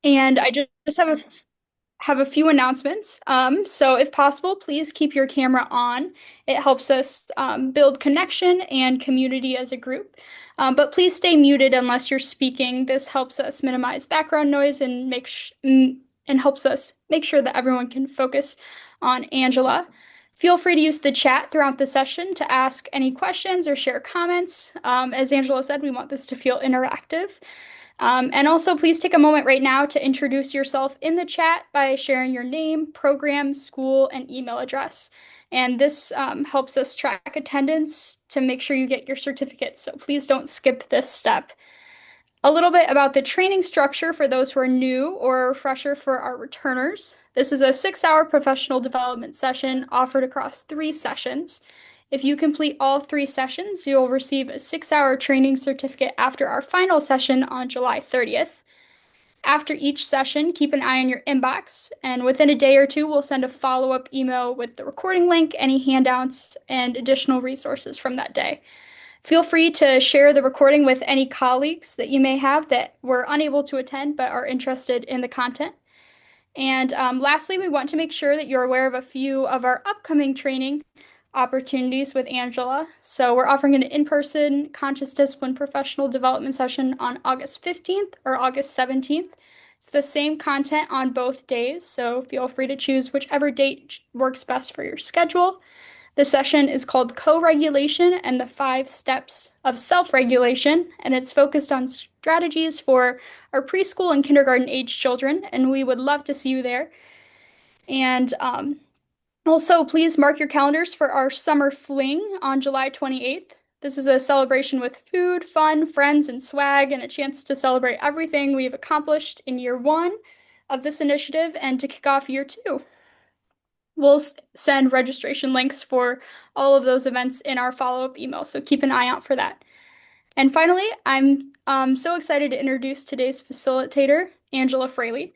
And I just have a few announcements. So if possible, please keep your camera on. It helps us build connection and community as a group. But please stay muted unless you're speaking. This helps us minimize background noise and and helps us make sure that everyone can focus on Angela. Feel free to use the chat throughout the session to ask any questions or share comments. As Angela said, we want this to feel interactive. And also, please take a moment right now to introduce yourself in the chat by sharing your name, program, school, and email address. And this helps us track attendance to make sure you get your certificate. So please don't skip this step. A little bit about the training structure for those who are new or a refresher for our returners. This is a 6-hour professional development session offered across 3 sessions. If you complete all 3 sessions, you'll receive a 6-hour training certificate after our final session on July 30th. After each session, keep an eye on your inbox, and within a day or two, we'll send a follow-up email with the recording link, any handouts, and additional resources from that day. Feel free to share the recording with any colleagues that you may have that were unable to attend but are interested in the content. And lastly, we want to make sure that you're aware of a few of our upcoming training opportunities with Angela. So we're offering an in-person conscious discipline professional development session on August 15th or August 17th. It's the same content on both days, so feel free to choose whichever date works best for your schedule. The session is called Co-Regulation and the 5 Steps of Self-Regulation, and it's focused on strategies for our preschool and kindergarten age children, and we would love to see you there. And also, please mark your calendars for our summer fling on July 28th. This is a celebration with food, fun, friends, and swag, and a chance to celebrate everything we've accomplished in year 1 of this initiative and to kick off year 2. We'll send registration links for all of those events in our follow-up email, so keep an eye out for that. And finally, I'm so excited to introduce today's facilitator, Angela Fraley.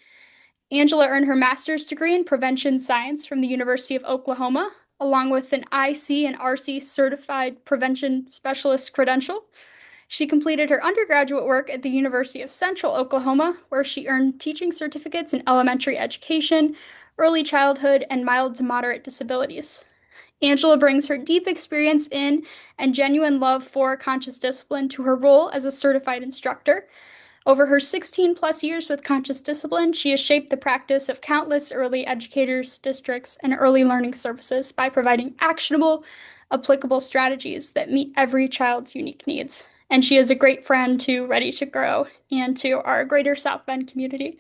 Angela earned her master's degree in prevention science from the University of Oklahoma, along with an IC and RC certified prevention specialist credential. She completed her undergraduate work at the University of Central Oklahoma, where she earned teaching certificates in elementary education, early childhood, and mild to moderate disabilities. Angela brings her deep experience in and genuine love for conscious discipline to her role as a certified instructor. Over her 16 plus years with conscious discipline, she has shaped the practice of countless early educators, districts, and early learning services by providing actionable, applicable strategies that meet every child's unique needs. And she is a great friend to Ready to Grow and to our greater South Bend community.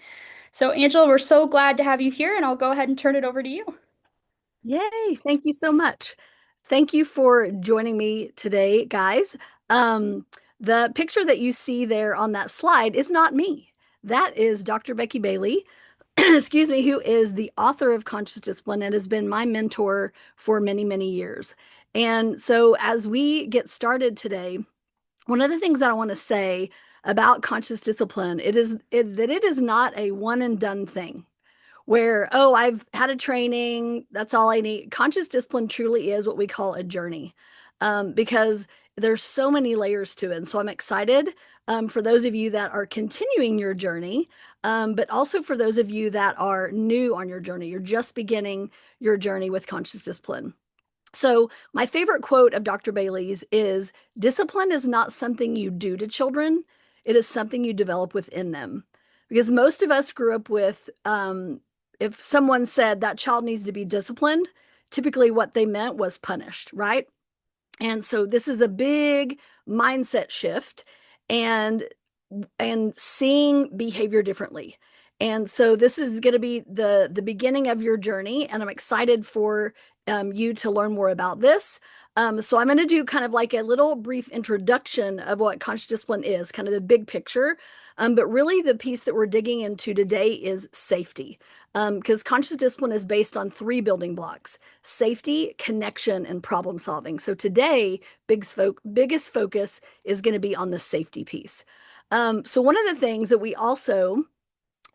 So, Angela, we're so glad to have you here, and I'll go ahead and turn it over to you. Yay, thank you so much. Thank you for joining me today, guys. Um, the picture that you see there on that slide is not me. That is Dr. Becky Bailey, excuse me, who is the author of Conscious Discipline and has been my mentor for many, many years. And so as we get started today, one of the things that I want to say about conscious discipline, that it is not a one and done thing where, oh, I've had a training, that's all I need. Conscious discipline truly is what we call a journey, because there's so many layers to it. And so I'm excited for those of you that are continuing your journey, but also for those of you that are new on your journey. You're just beginning your journey with conscious discipline. So, my favorite quote of Dr. Bailey's is discipline is not something you do to children, it is something you develop within them. Because most of us grew up with, if someone said that child needs to be disciplined, typically what they meant was punished, right? And so this is a big mindset shift and seeing behavior differently. And so this is going to be the beginning of your journey, and I'm excited for you to learn more about this. So I'm going to do kind of like a little brief introduction of what conscious discipline is, kind of the big picture. But really, the piece that we're digging into today is safety, because conscious discipline is based on 3 building blocks: safety, connection, and problem solving. So today, biggest focus is going to be on the safety piece. So one of the things that we also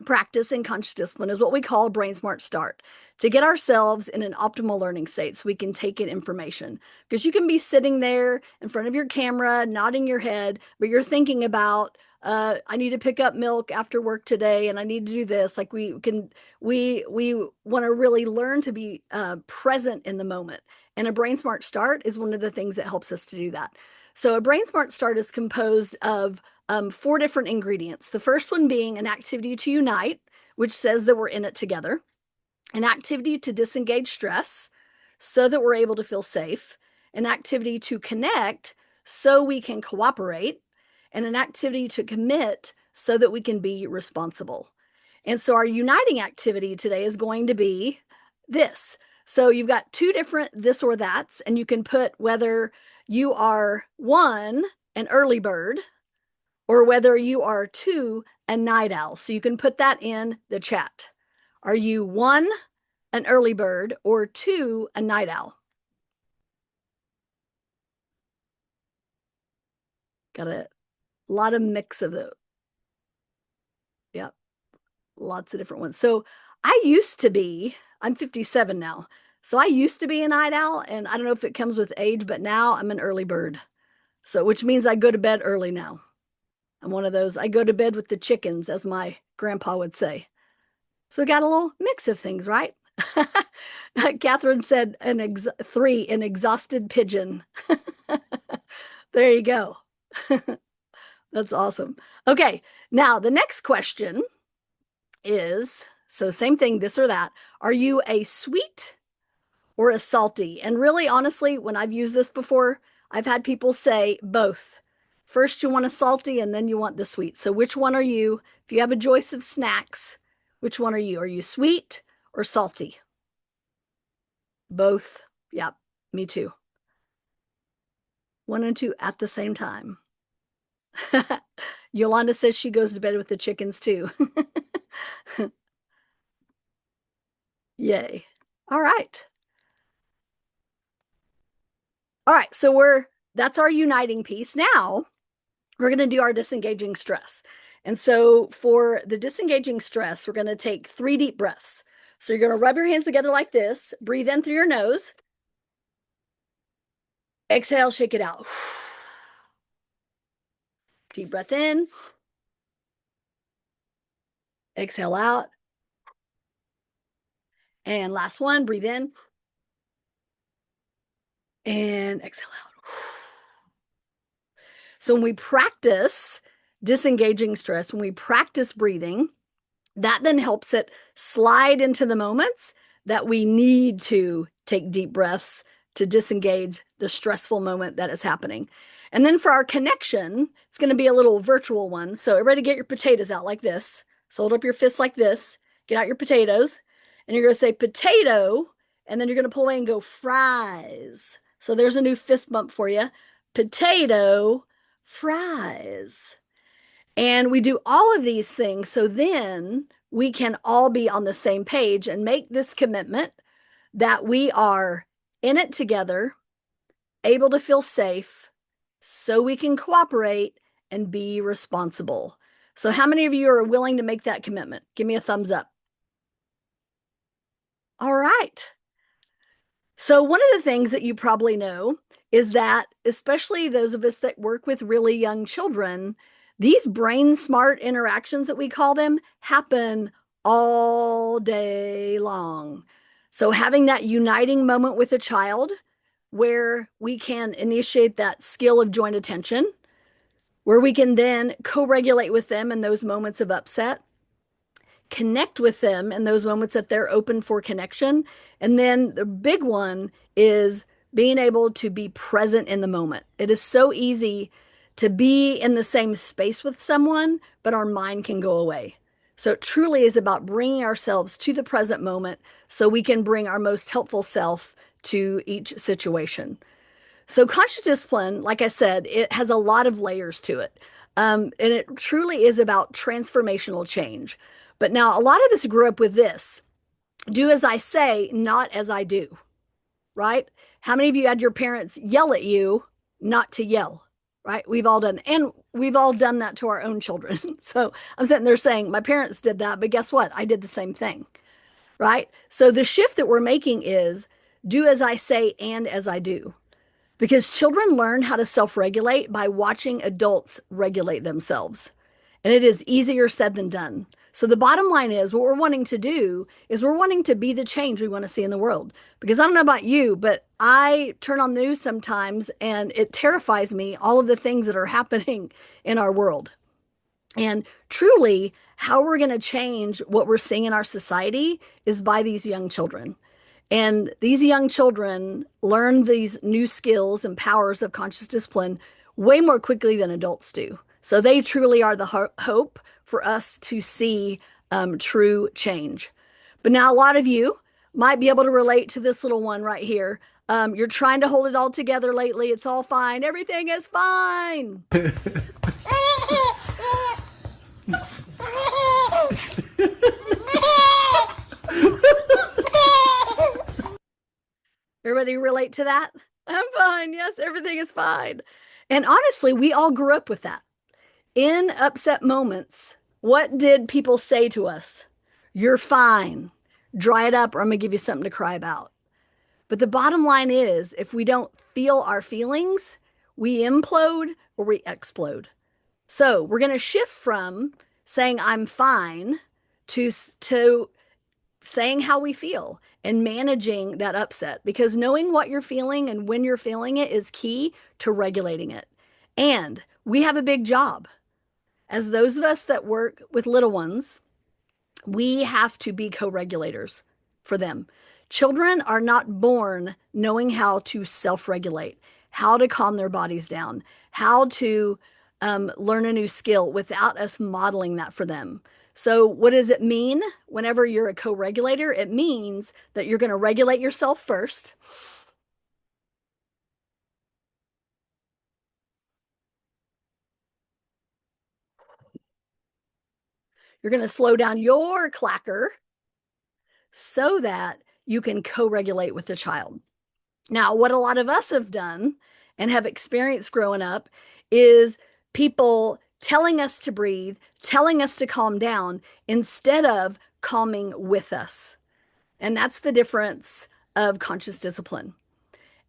practice in conscious discipline is what we call a brain smart start, to get ourselves in an optimal learning state so we can take in information. Because you can be sitting there in front of your camera, nodding your head, but you're thinking about I need to pick up milk after work today and I need to do this. Like we want to really learn to be present in the moment. And a Brain Smart Start is one of the things that helps us to do that. So a Brain Smart Start is composed of four different ingredients. The first one being an activity to unite, which says that we're in it together, an activity to disengage stress so that we're able to feel safe, an activity to connect so we can cooperate, and an activity to commit so that we can be responsible. And so our uniting activity today is going to be this. So you've got two different this or that's, and you can put whether you are one, an early bird, or whether you are two, a night owl. So you can put that in the chat. Are you one, an early bird, or two, a night owl? Got a lot of mix of those. Yep, lots of different ones. So I used to be, I'm 57 now. So I used to be a night owl, and I don't know if it comes with age, but now I'm an early bird. So, which means I go to bed early now. I'm one of those, I go to bed with the chickens, as my grandpa would say. So we got a little mix of things, right? Catherine said an exhausted pigeon. There you go. That's awesome. Okay, now the next question is, so same thing, this or that. Are you a sweet or a salty? And really, honestly, when I've used this before, I've had people say both. First, you want a salty and then you want the sweet. So, which one are you? If you have a choice of snacks, which one are you? Are you sweet or salty? Both. Yep, me too. One and two at the same time. Yolanda says she goes to bed with the chickens too. Yay. All right. All right. So that's our uniting piece. Now we're going to do our disengaging stress. And so for the disengaging stress, we're going to take 3 deep breaths. So you're going to rub your hands together like this, breathe in through your nose, exhale, shake it out. Deep breath in, exhale out. And last one, breathe in and exhale out. So when we practice disengaging stress, when we practice breathing, that then helps it slide into the moments that we need to take deep breaths to disengage the stressful moment that is happening. And then for our connection, it's going to be a little virtual one. So everybody get your potatoes out like this. So hold up your fists like this. Get out your potatoes. And you're going to say potato. And then you're going to pull away and go fries. So there's a new fist bump for you. Potato, fries. And we do all of these things so then we can all be on the same page and make this commitment that we are in it together, able to feel safe, so we can cooperate and be responsible. So, how many of you are willing to make that commitment? Give me a thumbs up. All right. So, one of the things that you probably know is that, especially those of us that work with really young children, these brain smart interactions that we call them happen all day long. So, having that uniting moment with a child where we can initiate that skill of joint attention, where we can then co regulate with them in those moments of upset, connect with them in those moments that they're open for connection. And then the big one is being able to be present in the moment. It is so easy to be in the same space with someone, but our mind can go away. So it truly is about bringing ourselves to the present moment so we can bring our most helpful self to each situation. So conscious discipline, like I said, it has a lot of layers to it. And it truly is about transformational change. But now a lot of us grew up with this: do as I say, not as I do, right? How many of you had your parents yell at you not to yell, right? We've all done, and we've all done that to our own children. So I'm sitting there saying, my parents did that, but guess what? I did the same thing, right? So the shift that we're making is do as I say and as I do. Because children learn how to self regulate by watching adults regulate themselves. And it is easier said than done. So the bottom line is what we're wanting to do is we're wanting to be the change we want to see in the world. Because I don't know about you, but I turn on the news sometimes and it terrifies me all of the things that are happening in our world. And truly, how we're going to change what we're seeing in our society is by these young children. And these young children learn these new skills and powers of conscious discipline way more quickly than adults do. So they truly are the hope for us to see true change. But now, a lot of you might be able to relate to this little one right here. You're trying to hold it all together lately. It's all fine. Everything is fine. Everybody relate to that? I'm fine. Yes, everything is fine. And honestly, we all grew up with that. In upset moments, what did people say to us? You're fine. Dry it up, or I'm going to give you something to cry about. But the bottom line is, if we don't feel our feelings, we implode or we explode. So we're going to shift from saying I'm fine to saying how we feel and managing that upset because knowing what you're feeling and when you're feeling it is key to regulating it. And we have a big job. As those of us that work with little ones, we have to be co regulators for them. Children are not born knowing how to self regulate, how to calm their bodies down, how to learn a new skill without us modeling that for them. So, what does it mean whenever you're a co regulator? It means that you're going to regulate yourself first. You're going to slow down your clacker so that you can co regulate with the child. Now, what a lot of us have done and have experienced growing up is people telling us to breathe, telling us to calm down instead of calming with us. And that's the difference of conscious discipline.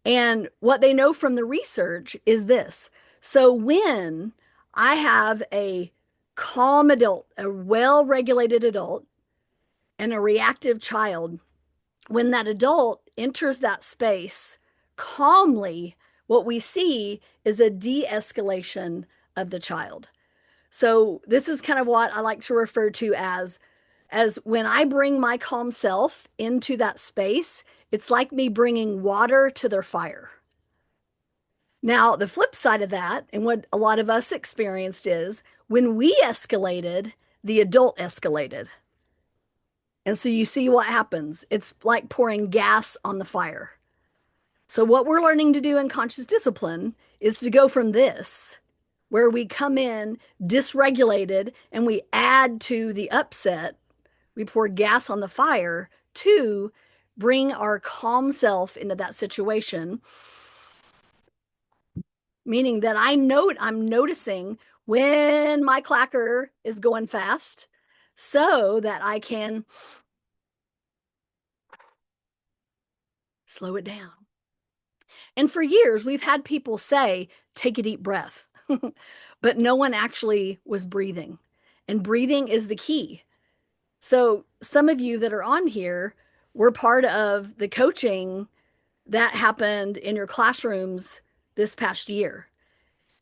And what they know from the research is this. So when I have a calm adult, a well regulated adult, and a reactive child, when that adult enters that space calmly, what we see is a de escalation of the child. So, this is kind of what I like to refer to as when I bring my calm self into that space, it's like me bringing water to their fire. Now, the flip side of that, and what a lot of us experienced is when we escalated, the adult escalated. And so you see what happens. It's like pouring gas on the fire. So, what we're learning to do in conscious discipline is to go from this, where we come in dysregulated and we add to the upset, we pour gas on the fire, to bring our calm self into that situation, meaning that I'm noticing when my clacker is going fast so that I can slow it down. And for years, we've had people say, take a deep breath, but no one actually was breathing. And breathing is the key. So, some of you that are on here were part of the coaching that happened in your classrooms this past year.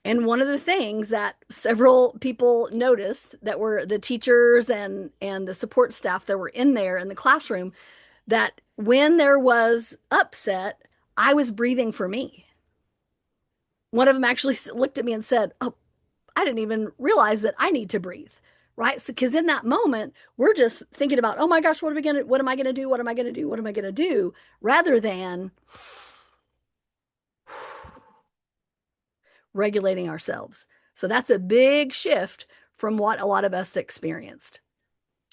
And one of the things that several people noticed that were the teachers and the support staff that were in there in the classroom, that when there was upset, I was breathing for me. One of them actually looked at me and said, "Oh, I didn't even realize that I need to breathe." Right? So, because in that moment, we're just thinking about, oh my gosh, what am I gonna do? What am I gonna do? What am I gonna do? Rather than regulating ourselves. So that's a big shift from what a lot of us experienced.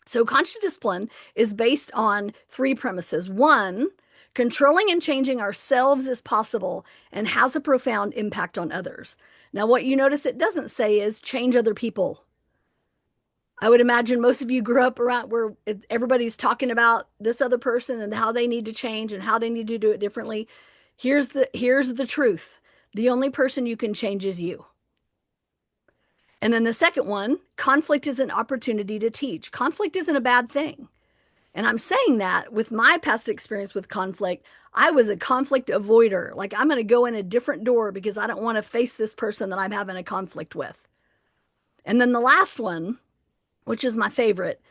So conscious discipline is based on three premises. One, controlling and changing ourselves is possible and has a profound impact on others. Now, what you notice it doesn't say is change other people. I would imagine most of you grew up around where everybody's talking about this other person and how they need to change and how they need to do it differently. Here's the truth. The only person you can change is you. And then the second one, conflict is an opportunity to teach. Conflict isn't a bad thing. And I'm saying that with my past experience with conflict, I was a conflict avoider. Like, I'm going to go in a different door because I don't want to face this person that I'm having a conflict with. And then the last one, which is my favorite,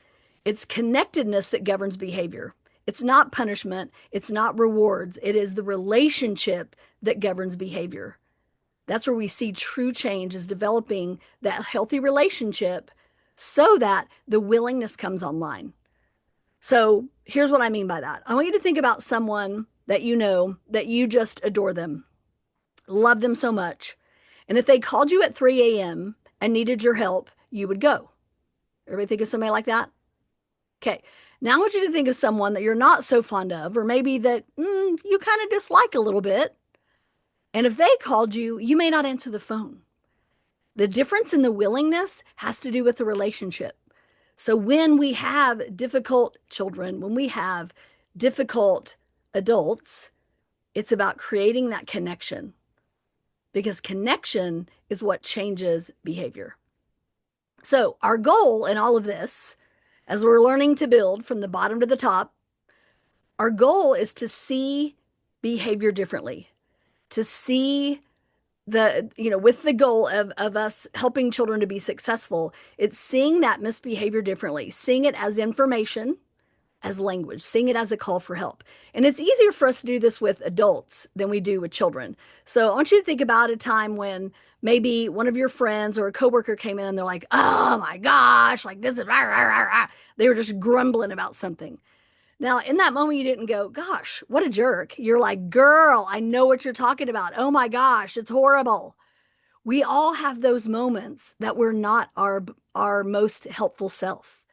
it's connectedness that governs behavior. It's not punishment, it's not rewards, it is the relationship that governs behavior. That's where we see true change is developing that healthy relationship so that the willingness comes online. So here's what I mean by that. I want you to think about someone that you know that you just adore them, love them so much. And if they called you at 3 a.m. and needed your help, you would go. Everybody think of somebody like that? Okay. Now I want you to think of someone that you're not so fond of, or maybe that you kind of dislike a little bit. And if they called you, you may not answer the phone. The difference in the willingness has to do with the relationship. So when we have difficult children, when we have difficult adults, it's about creating that connection because connection is what changes behavior. So our goal in all of this, as we're learning to build from the bottom to the top, our goal is to see behavior differently, to see with the goal of us helping children to be successful, it's seeing that misbehavior differently, seeing it as information, as language, seeing it as a call for help. And it's easier for us to do this with adults than we do with children. So I want you to think about a time when maybe one of your friends or a coworker came in and they're like, oh my gosh, like this is, rah, rah, rah, rah. They were just grumbling about something. Now, in that moment, you didn't go, gosh, what a jerk. You're like, girl, I know what you're talking about. Oh my gosh, it's horrible. We all have those moments that we're not our most helpful self.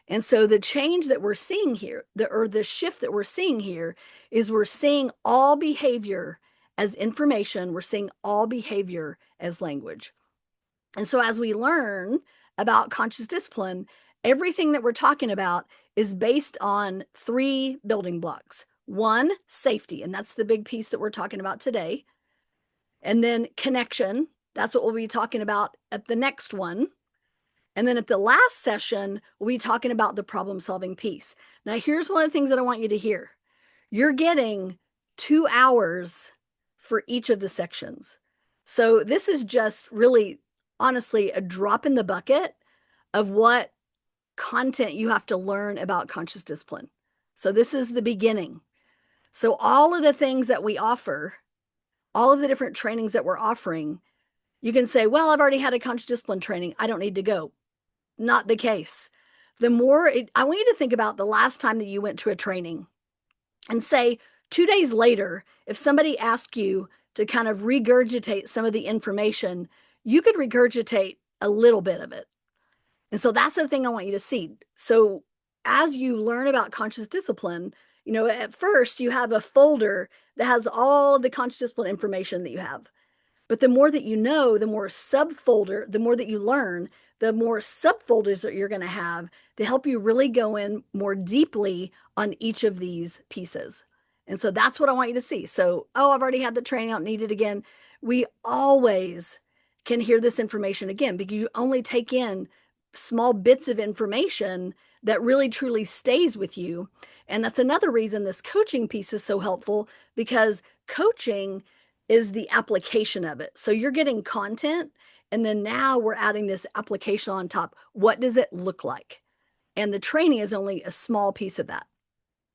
And so the change that we're seeing here, the shift that we're seeing here is we're seeing all behavior as information, we're seeing all behavior as language. And so as we learn about conscious discipline, everything that we're talking about is based on three building blocks. One, safety, and that's the big piece that we're talking about today. And then connection, that's what we'll be talking about at the next one. And then at the last session, we'll be talking about the problem solving piece. Now, here's one of the things that I want you to hear. You're getting 2 hours for each of the sections. So this is just really, honestly, a drop in the bucket of what content you have to learn about conscious discipline. So this is the beginning. So all of the things that we offer, all of the different trainings that we're offering, you can say, well, I've already had a conscious discipline training. I don't need to go. Not the case. I want you to think about the last time that you went to a training and say 2 days later, if somebody asked you to kind of regurgitate some of the information, you could regurgitate a little bit of it. And so that's the thing I want you to see. So as you learn about conscious discipline, at first you have a folder that has all the conscious discipline information that you have. But the more that you know, the more the more that you learn, the more subfolders that you're going to have to help you really go in more deeply on each of these pieces. And so that's what I want you to see. So, oh, I've already had the training, I don't need it again. We always can hear this information again because you only take in small bits of information that really truly stays with you. And that's another reason this coaching piece is so helpful because coaching is the application of it. So you're getting content, and then now we're adding this application on top. What does it look like? And the training is only a small piece of that.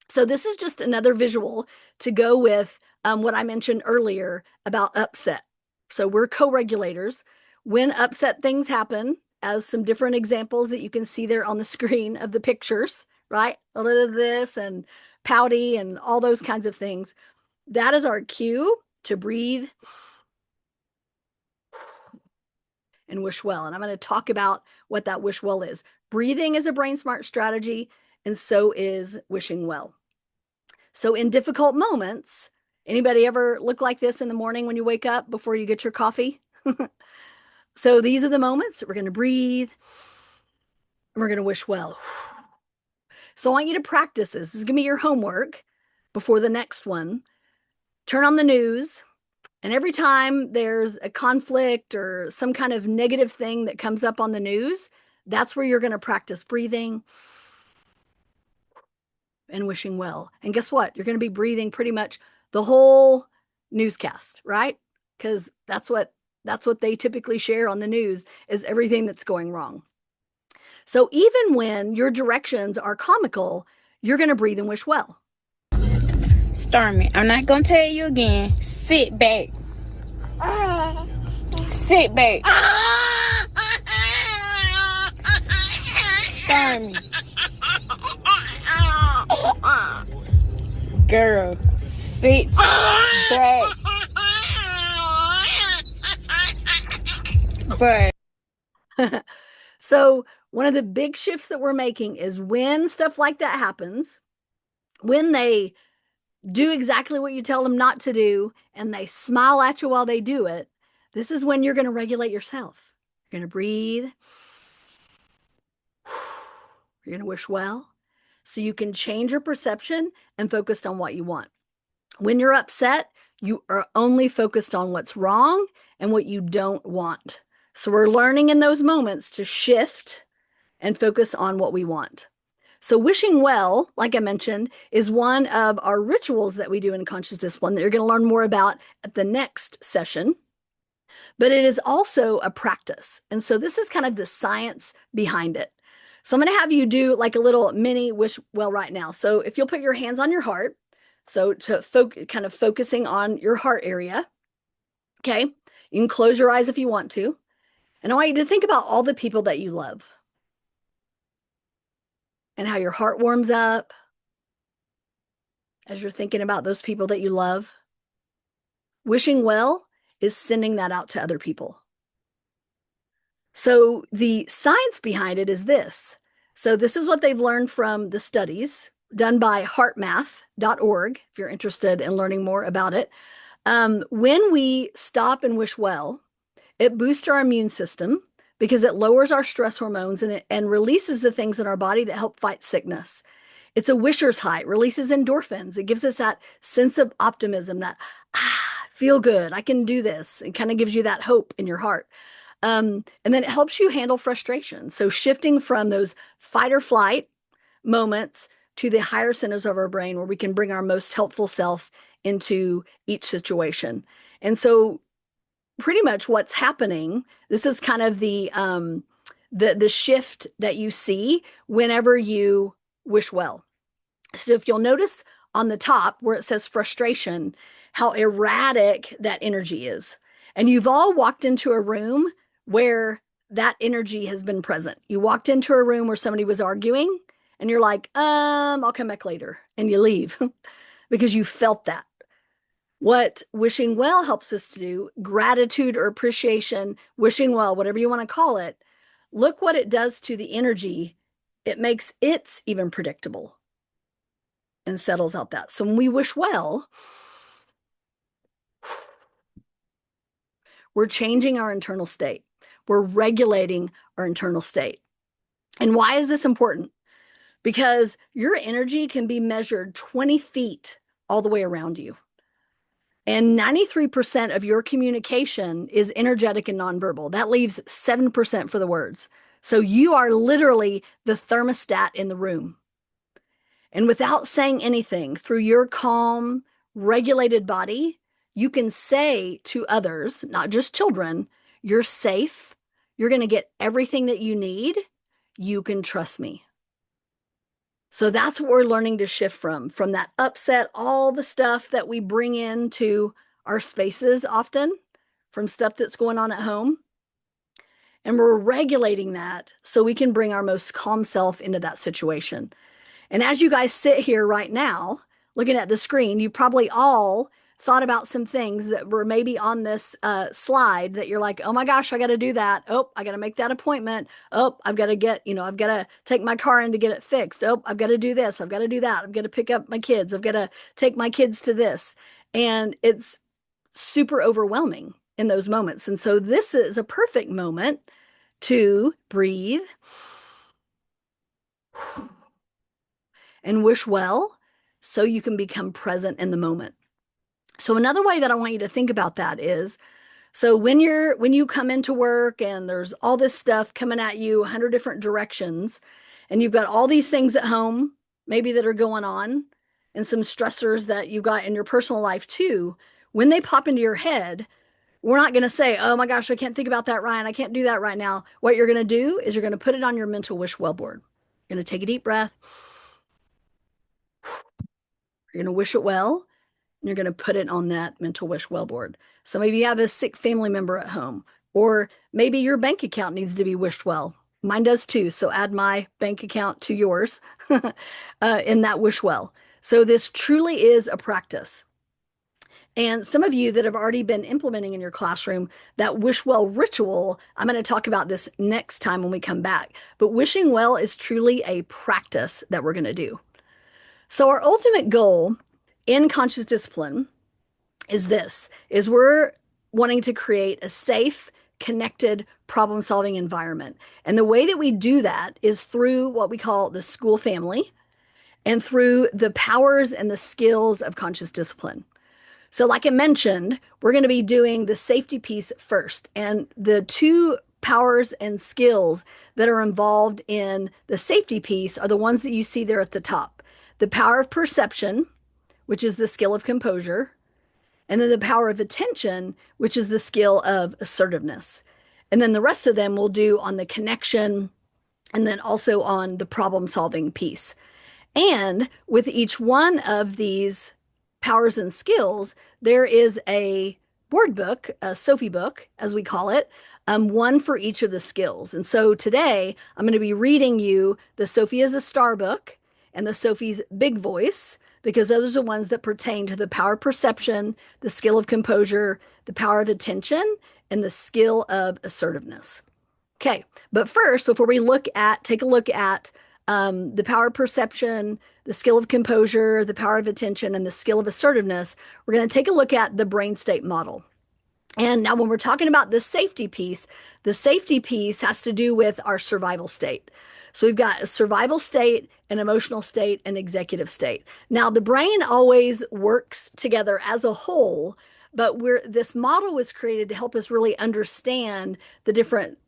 So this is just another visual to go with what I mentioned earlier about upset. So we're co-regulators. When upset things happen, as some different examples that you can see there on the screen of the pictures, right? A little of this and pouty and all those kinds of things. That is our cue to breathe and wish well. And I'm going to talk about what that wish well is. Breathing is a brain smart strategy, and so is wishing well. So in difficult moments, anybody ever look like this in the morning when you wake up before you get your coffee? So these are the moments that we're going to breathe and we're going to wish well. So I want you to practice this. This is going to be your homework before the next one. Turn on the news And every time there's a conflict or some kind of negative thing that comes up on the news, that's where you're going to practice breathing and wishing well. And guess what? You're going to be breathing pretty much the whole newscast, right? Because that's what they typically share on the news is everything that's going wrong. So even when your directions are comical, you're going to breathe and wish well. Stormy, I'm not gonna tell you again. Sit back. Sit back. Stormy. Girl, sit back. But So one of the big shifts that we're making is when stuff like that happens, when they do exactly what you tell them not to do and they smile at you while they do it, this is when you're going to regulate yourself. You're going to breathe. You're going to wish well so you can change your perception and focus on what you want. When you're upset, you are only focused on what's wrong and what you don't want. So we're learning in those moments to shift and focus on what we want. So, wishing well, like I mentioned, is one of our rituals that we do in conscious discipline that you're going to learn more about at the next session. But it is also a practice. And so, this is kind of the science behind it. So, I'm going to have you do like a little mini wish well right now. So, if you'll put your hands on your heart, so to kind of focusing on your heart area, okay? You can close your eyes if you want to. And I want you to think about all the people that you love and how your heart warms up as you're thinking about those people that you love. Wishing well is sending that out to other people. So the science behind it is this. So this is what they've learned from the studies done by heartmath.org, if you're interested in learning more about it. When we stop and wish well, it boosts our immune system because it lowers our stress hormones and releases the things in our body that help fight sickness. It's a wisher's high, it releases endorphins. It gives us that sense of optimism that, feel good, I can do this. It kind of gives you that hope in your heart. And then it helps you handle frustration. So shifting from those fight or flight moments to the higher centers of our brain where we can bring our most helpful self into each situation. And so pretty much what's happening, this is kind of the shift that you see whenever you wish well. So if you'll notice on the top where it says frustration, how erratic that energy is. And you've all walked into a room where that energy has been present. You walked into a room where somebody was arguing and you're like, I'll come back later. And you leave because you felt that. What wishing well helps us to do, gratitude or appreciation, wishing well, whatever you want to call it, look what it does to the energy. It makes it even predictable and settles out that. So when we wish well, we're changing our internal state. We're regulating our internal state. And why is this important? Because your energy can be measured 20 feet all the way around you. And 93% of your communication is energetic and nonverbal. That leaves 7% for the words. So you are literally the thermostat in the room. And without saying anything, through your calm, regulated body, you can say to others, not just children, you're safe. You're going to get everything that you need. You can trust me. So that's what we're learning to shift from that upset, all the stuff that we bring into our spaces often from stuff that's going on at home. And we're regulating that so we can bring our most calm self into that situation. And as you guys sit here right now, looking at the screen, you probably all thought about some things that were maybe on this slide that you're like, oh my gosh, I got to do that. Oh, I got to make that appointment. Oh, I've got to I've got to take my car in to get it fixed. Oh, I've got to do this. I've got to do that. I've got to pick up my kids. I've got to take my kids to this. And it's super overwhelming in those moments. And so this is a perfect moment to breathe and wish well so you can become present in the moment. So another way that I want you to think about that is, so when you come into work and there's all this stuff coming at you 100 different directions, and you've got all these things at home maybe that are going on, and some stressors that you got in your personal life too, when they pop into your head, we're not going to say, "Oh my gosh, I can't think about that, Ryan. I can't do that right now." What you're going to do is you're going to put it on your mental wish well board. You're going to take a deep breath. You're going to wish it well, and you're going to put it on that mental wish well board. So maybe you have a sick family member at home, or maybe your bank account needs to be wished well. Mine does too. So add my bank account to yours in that wish well. So this truly is a practice. And some of you that have already been implementing in your classroom that wish well ritual, I'm going to talk about this next time when we come back. But wishing well is truly a practice that we're going to do. So our ultimate goal in conscious discipline is we're wanting to create a safe, connected, problem-solving environment. And the way that we do that is through what we call the school family and through the powers and the skills of conscious discipline. So, like I mentioned, we're going to be doing the safety piece first. And the two powers and skills that are involved in the safety piece are the ones that you see there at the top. The power of perception, which is the skill of composure, and then the power of attention, which is the skill of assertiveness. And then the rest of them we'll do on the connection and then also on the problem solving piece. And with each one of these powers and skills, there is a board book, a Sophie book, as we call it, one for each of the skills. And so today I'm going to be reading you the Sophie is a Star book and the Sophie's Big Voice, because those are the ones that pertain to the power of perception, the skill of composure, the power of attention, and the skill of assertiveness. Okay, but first, before we take a look at the power of perception, the skill of composure, the power of attention, and the skill of assertiveness, we're going to take a look at the brain state model. And now, when we're talking about the safety piece has to do with our survival state. So we've got a survival state, an emotional state, an executive state. Now, the brain always works together as a whole, but this model was created to help us really understand the different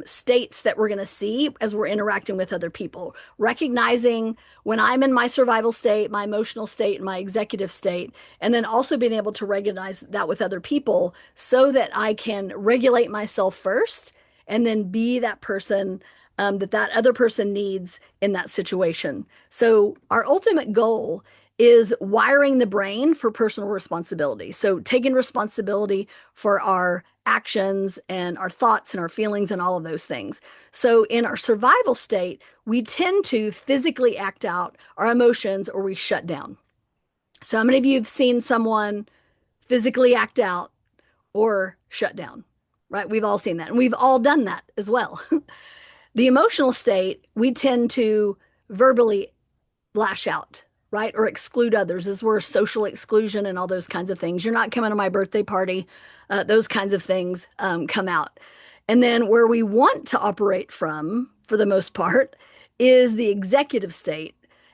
states that we're going to see as we're interacting with other people, recognizing when I'm in my survival state, my emotional state, and my executive state, and then also being able to recognize that with other people so that I can regulate myself first and then be that person that other person needs in that situation. So our ultimate goal is wiring the brain for personal responsibility. So taking responsibility for our actions and our thoughts and our feelings and all of those things. So in our survival state, we tend to physically act out our emotions or we shut down. So how many of you have seen someone physically act out or shut down? Right? We've all seen that. And we've all done that as well. The emotional state, we tend to verbally lash out, right? Or exclude others, as we're social exclusion and all those kinds of things. You're not coming to my birthday party. Those kinds of things come out. And then where we want to operate from, for the most part, is the executive state.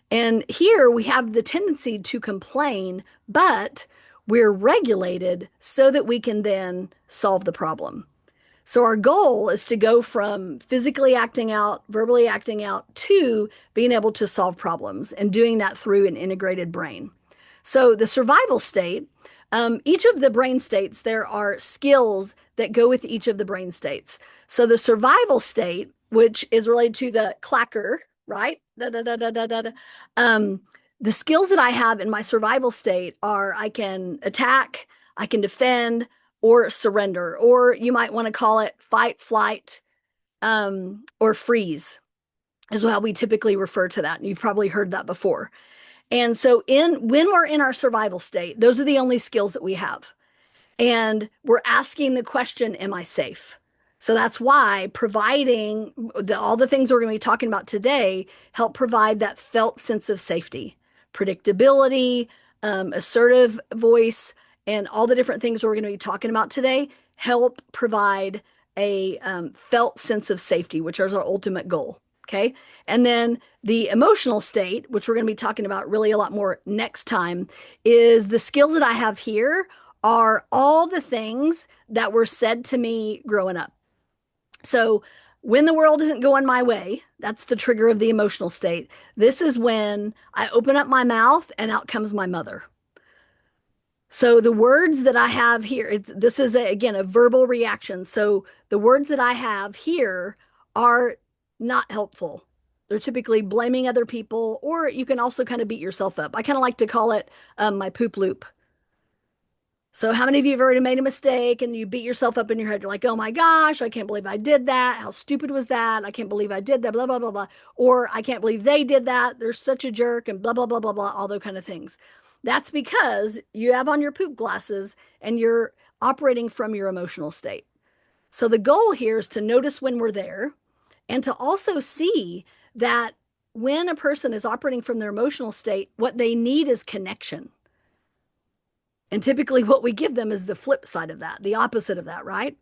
And here we have the tendency to complain, but we're regulated so that we can then solve the problem. So our goal is to go from physically acting out, verbally acting out, to being able to solve problems and doing that through an integrated brain. So the survival state, each of the brain states, there are skills that go with each of the brain states. So the survival state, which is related to the clacker, right? Da, da, da, da, da, da. The skills that I have in my survival state are I can attack, I can defend, or surrender, or you might want to call it fight, flight, or freeze, is how we typically refer to that. You've probably heard that before. And so when we're in our survival state, those are the only skills that we have. And we're asking the question, am I safe? So that's why providing all the things we're going to be talking about today help provide that felt sense of safety, predictability, assertive voice, and all the different things we're going to be talking about today help provide a felt sense of safety, which is our ultimate goal. Okay. And then the emotional state, which we're going to be talking about really a lot more next time, is the skills that I have here are all the things that were said to me growing up. So when the world isn't going my way, that's the trigger of the emotional state. This is when I open up my mouth and out comes my mother. So the words that I have here, this is again a verbal reaction. So the words that I have here are not helpful. They're typically blaming other people, or you can also kind of beat yourself up. I kind of like to call it my poop loop. So how many of you have already made a mistake and you beat yourself up in your head? You're like, oh my gosh, I can't believe I did that. How stupid was that? I can't believe I did that, blah, blah, blah, blah. Or I can't believe they did that. They're such a jerk and blah, blah, blah, blah, blah, all those kind of things. That's because you have on your poop glasses and you're operating from your emotional state. So the goal here is to notice when we're there and to also see that when a person is operating from their emotional state, what they need is connection. And typically, what we give them is the flip side of that, the opposite of that, right?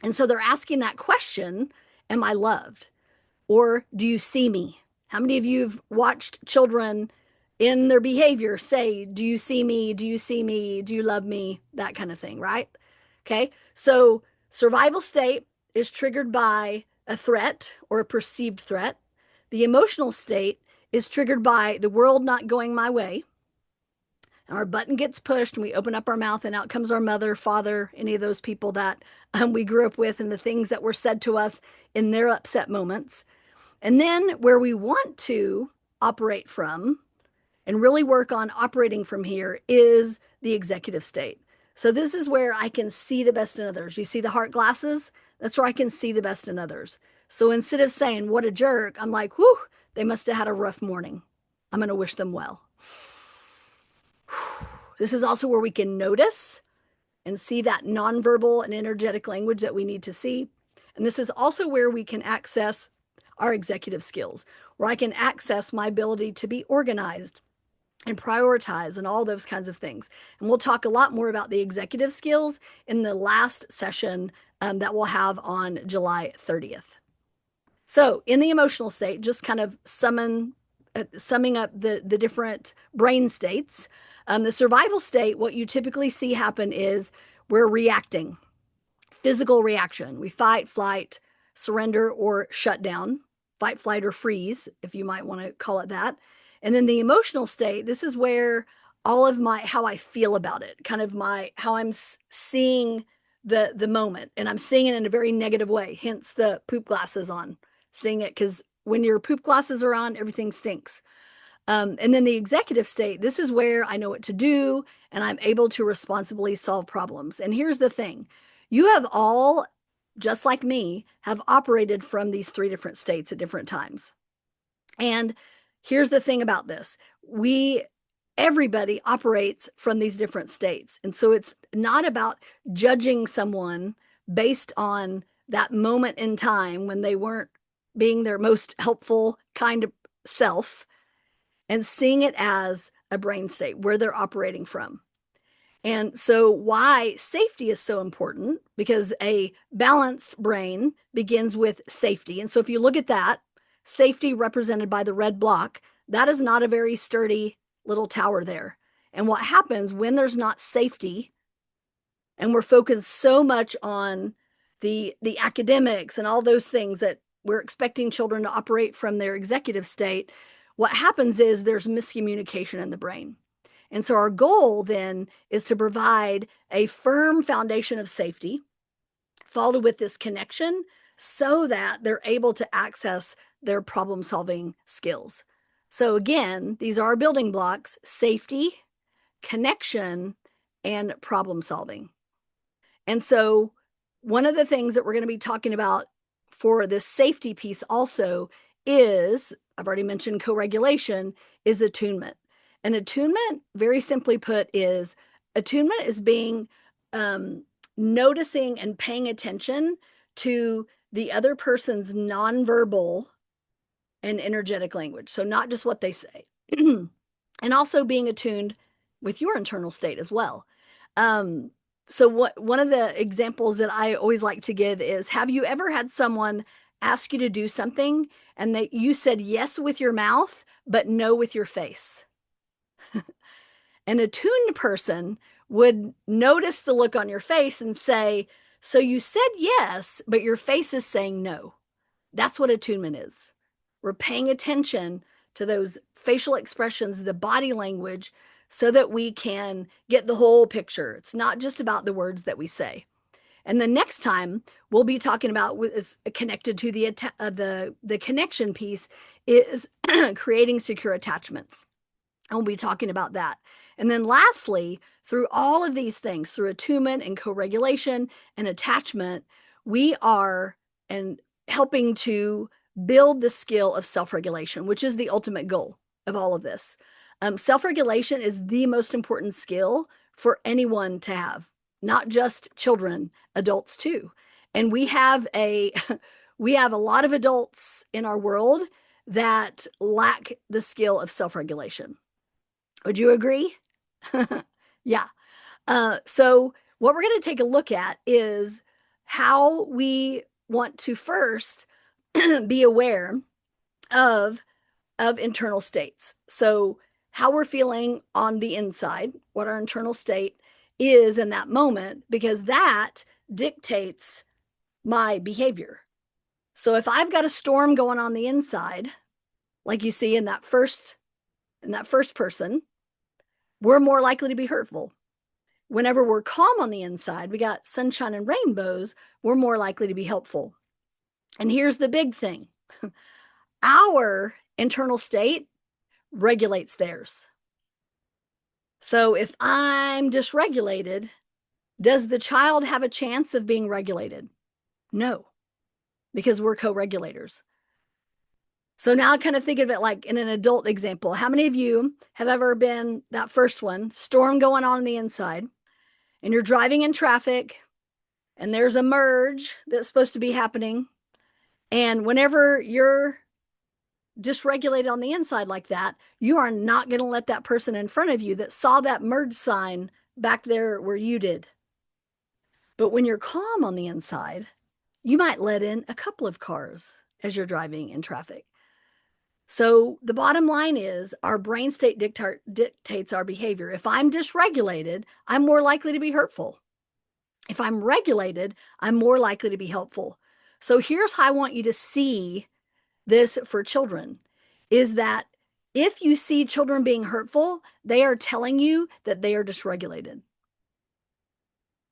And so they're asking that question, am I loved? Or do you see me? How many of you have watched children in their behavior say, do you see me? Do you see me? Do you love me? That kind of thing, right? Okay. So survival state is triggered by a threat or a perceived threat. The emotional state is triggered by the world not going my way. And our button gets pushed and we open up our mouth and out comes our mother, father, any of those people that we grew up with and the things that were said to us in their upset moments. And then where we want to operate from and really work on operating from here is the executive state. So this is where I can see the best in others. You see the heart glasses? That's where I can see the best in others. So instead of saying, what a jerk, I'm like, whew, they must have had a rough morning. I'm going to wish them well. This is also where we can notice and see that nonverbal and energetic language that we need to see. And this is also where we can access our executive skills, where I can access my ability to be organized and prioritize and all those kinds of things. And we'll talk a lot more about the executive skills in the last session that we'll have on July 30th. So in the emotional state, just kind of summing up the different brain states. The survival state, what you typically see happen is we're reacting, physical reaction. We fight, flight, surrender, or shut down, fight, flight, or freeze, if you might want to call it that. And then the emotional state, this is where all of my, how I feel about it, kind of how I'm seeing the moment. And I'm seeing it in a very negative way, hence the poop glasses on, seeing it because when your poop glasses are on, everything stinks. And then the executive state, this is where I know what to do and I'm able to responsibly solve problems. And here's the thing, you have all, just like me, have operated from these three different states at different times. And here's the thing about this, everybody operates from these different states. And so it's not about judging someone based on that moment in time when they weren't being their most helpful kind of self and seeing it as a brain state where they're operating from. And so why safety is so important, because a balanced brain begins with safety. And so if you look at that, safety represented by the red block, that is not a very sturdy little tower there. And what happens when there's not safety and we're focused so much on the academics and all those things that we're expecting children to operate from their executive state, what happens is there's miscommunication in the brain. And so our goal then is to provide a firm foundation of safety, followed with this connection so that they're able to access their problem-solving skills. So again, these are building blocks: safety, connection, and problem solving. And so one of the things that we're going to be talking about for this safety piece also is, I've already mentioned co-regulation, is attunement. And attunement, very simply put, is attunement is being noticing and paying attention to the other person's nonverbal and energetic language. So not just what they say. And also being attuned with your internal state as well. So one of the examples that I always like to give is, have you ever had someone ask you to do something and that you said yes with your mouth, but no with your face. An attuned person would notice the look on your face and say, so you said yes, but your face is saying no. That's what attunement is. We're paying attention to those facial expressions, the body language, so that we can get the whole picture. It's not just about the words that we say. And the next time we'll be talking about is connected to the connection piece is creating secure attachments. And we'll be talking about that. And then lastly, through all of these things, through attunement and co-regulation and attachment, we are and helping to build the skill of self-regulation, which is the ultimate goal of all of this. Self-regulation is the most important skill for anyone to have, not just children, adults too. And we have a lot of adults in our world that lack the skill of self-regulation. Would you agree? Yeah. So what we're going to take a look at is how we want to first be aware of internal states. So how we're feeling on the inside, what our internal state is in that moment, because that dictates my behavior. So if I've got a storm going on the inside, like you see in that first person, we're more likely to be hurtful. Whenever we're calm on the inside, we got sunshine and rainbows, we're more likely to be helpful. And here's the big thing. Our internal state regulates theirs. So if I'm dysregulated, does the child have a chance of being regulated? No, because we're co-regulators. So now kind of think of it like in an adult example. How many of you have ever been that first one, storm going on the inside, and you're driving in traffic and there's a merge that's supposed to be happening. And whenever you're dysregulated on the inside like that, you are not going to let that person in front of you that saw that merge sign back there where you did. But when you're calm on the inside, you might let in a couple of cars as you're driving in traffic. So the bottom line is our brain state dictates our behavior. If I'm dysregulated, I'm more likely to be hurtful. If I'm regulated, I'm more likely to be helpful. So here's how I want you to see this for children, is that if you see children being hurtful, they are telling you that they are dysregulated.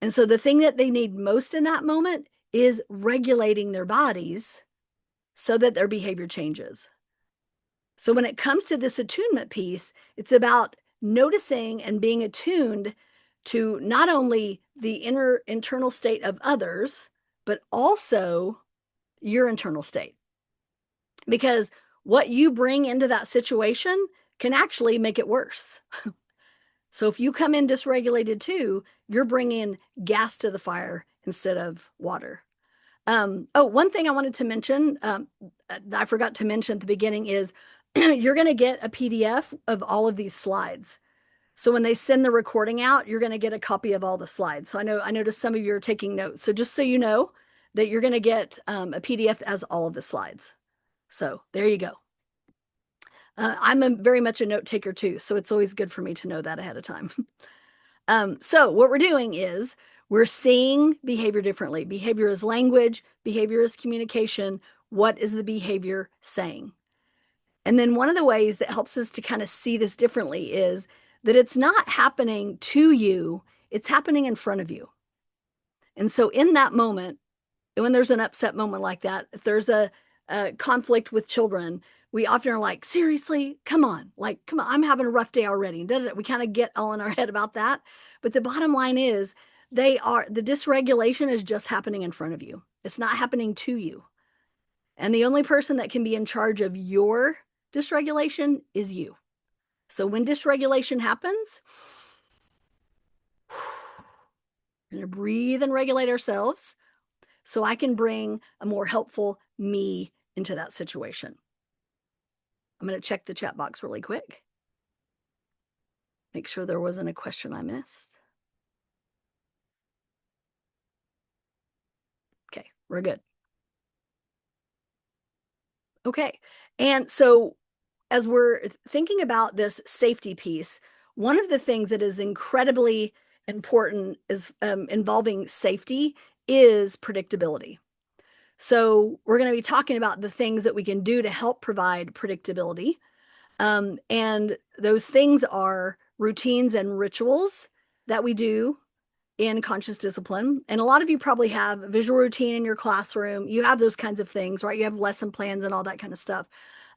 And so the thing that they need most in that moment is regulating their bodies so that their behavior changes. So when it comes to this attunement piece, it's about noticing and being attuned to not only the internal state of others, but also your internal state. Because what you bring into that situation can actually make it worse. So if you come in dysregulated too, you're bringing gas to the fire instead of water. One thing I wanted to mention, I forgot to mention at the beginning is you're going to get a PDF of all of these slides. So when they send the recording out, you're going to get a copy of all the slides. So I noticed some of you are taking notes. So just so you know that you're going to get a PDF that has all of the slides. So there you go. I'm very much a note taker too, so it's always good for me to know that ahead of time. So what we're doing is we're seeing behavior differently. Behavior is language, behavior is communication. What is the behavior saying? And then one of the ways that helps us to kind of see this differently is that it's not happening to you, it's happening in front of you. And so in that moment, when there's an upset moment like that, if there's a conflict with children, we often are like, seriously, come on, I'm having a rough day already. We kind of get all in our head about that. But the bottom line is the dysregulation is just happening in front of you. It's not happening to you. And the only person that can be in charge of your dysregulation is you. So when dysregulation happens, we're going to breathe and regulate ourselves so I can bring a more helpful me into that situation. I'm going to check the chat box really quick. Make sure there wasn't a question I missed. Okay, we're good. Okay. And so as we're thinking about this safety piece, one of the things that is incredibly important is involving safety is predictability. So we're going to be talking about the things that we can do to help provide predictability. And those things are routines and rituals that we do in conscious discipline. And a lot of you probably have a visual routine in your classroom. You have those kinds of things, right? You have lesson plans and all that kind of stuff.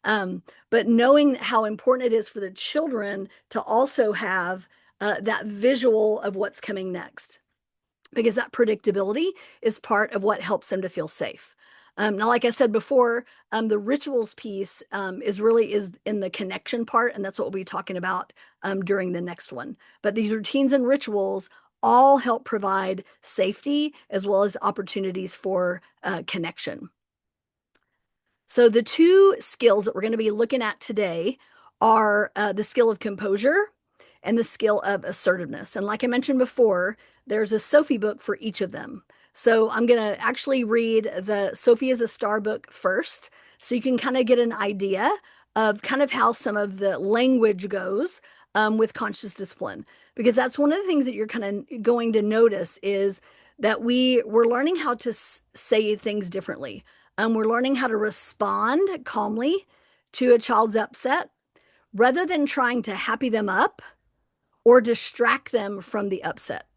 But knowing how important it is for the children to also have that visual of what's coming next, because that predictability is part of what helps them to feel safe. Now, like I said before, the rituals piece is in the connection part, and that's what we'll be talking about during the next one. But these routines and rituals all help provide safety as well as opportunities for connection. So the two skills that we're going to be looking at today are the skill of composure and the skill of assertiveness. And like I mentioned before, there's a Sophie book for each of them. So I'm going to actually read the Sophie is a Star book first, so you can kind of get an idea of kind of how some of the language goes with conscious discipline. Because that's one of the things that you're kind of going to notice is that we're learning how to say things differently. We're learning how to respond calmly to a child's upset rather than trying to happy them up or distract them from the upset.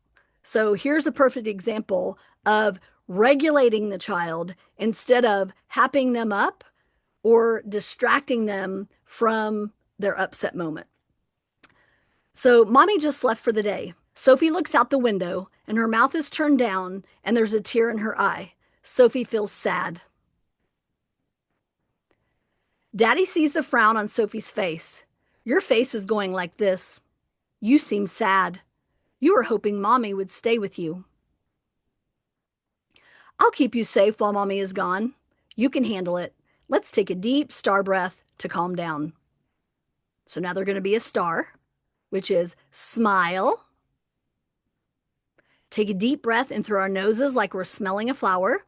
So here's a perfect example of regulating the child instead of happying them up or distracting them from their upset moment. So mommy just left for the day. Sophie looks out the window and her mouth is turned down and there's a tear in her eye. Sophie feels sad. Daddy sees the frown on Sophie's face. Your face is going like this. You seem sad. You were hoping Mommy would stay with you. I'll keep you safe while Mommy is gone. You can handle it. Let's take a deep star breath to calm down. So now they're going to be a star, which is smile. Take a deep breath in through our noses like we're smelling a flower.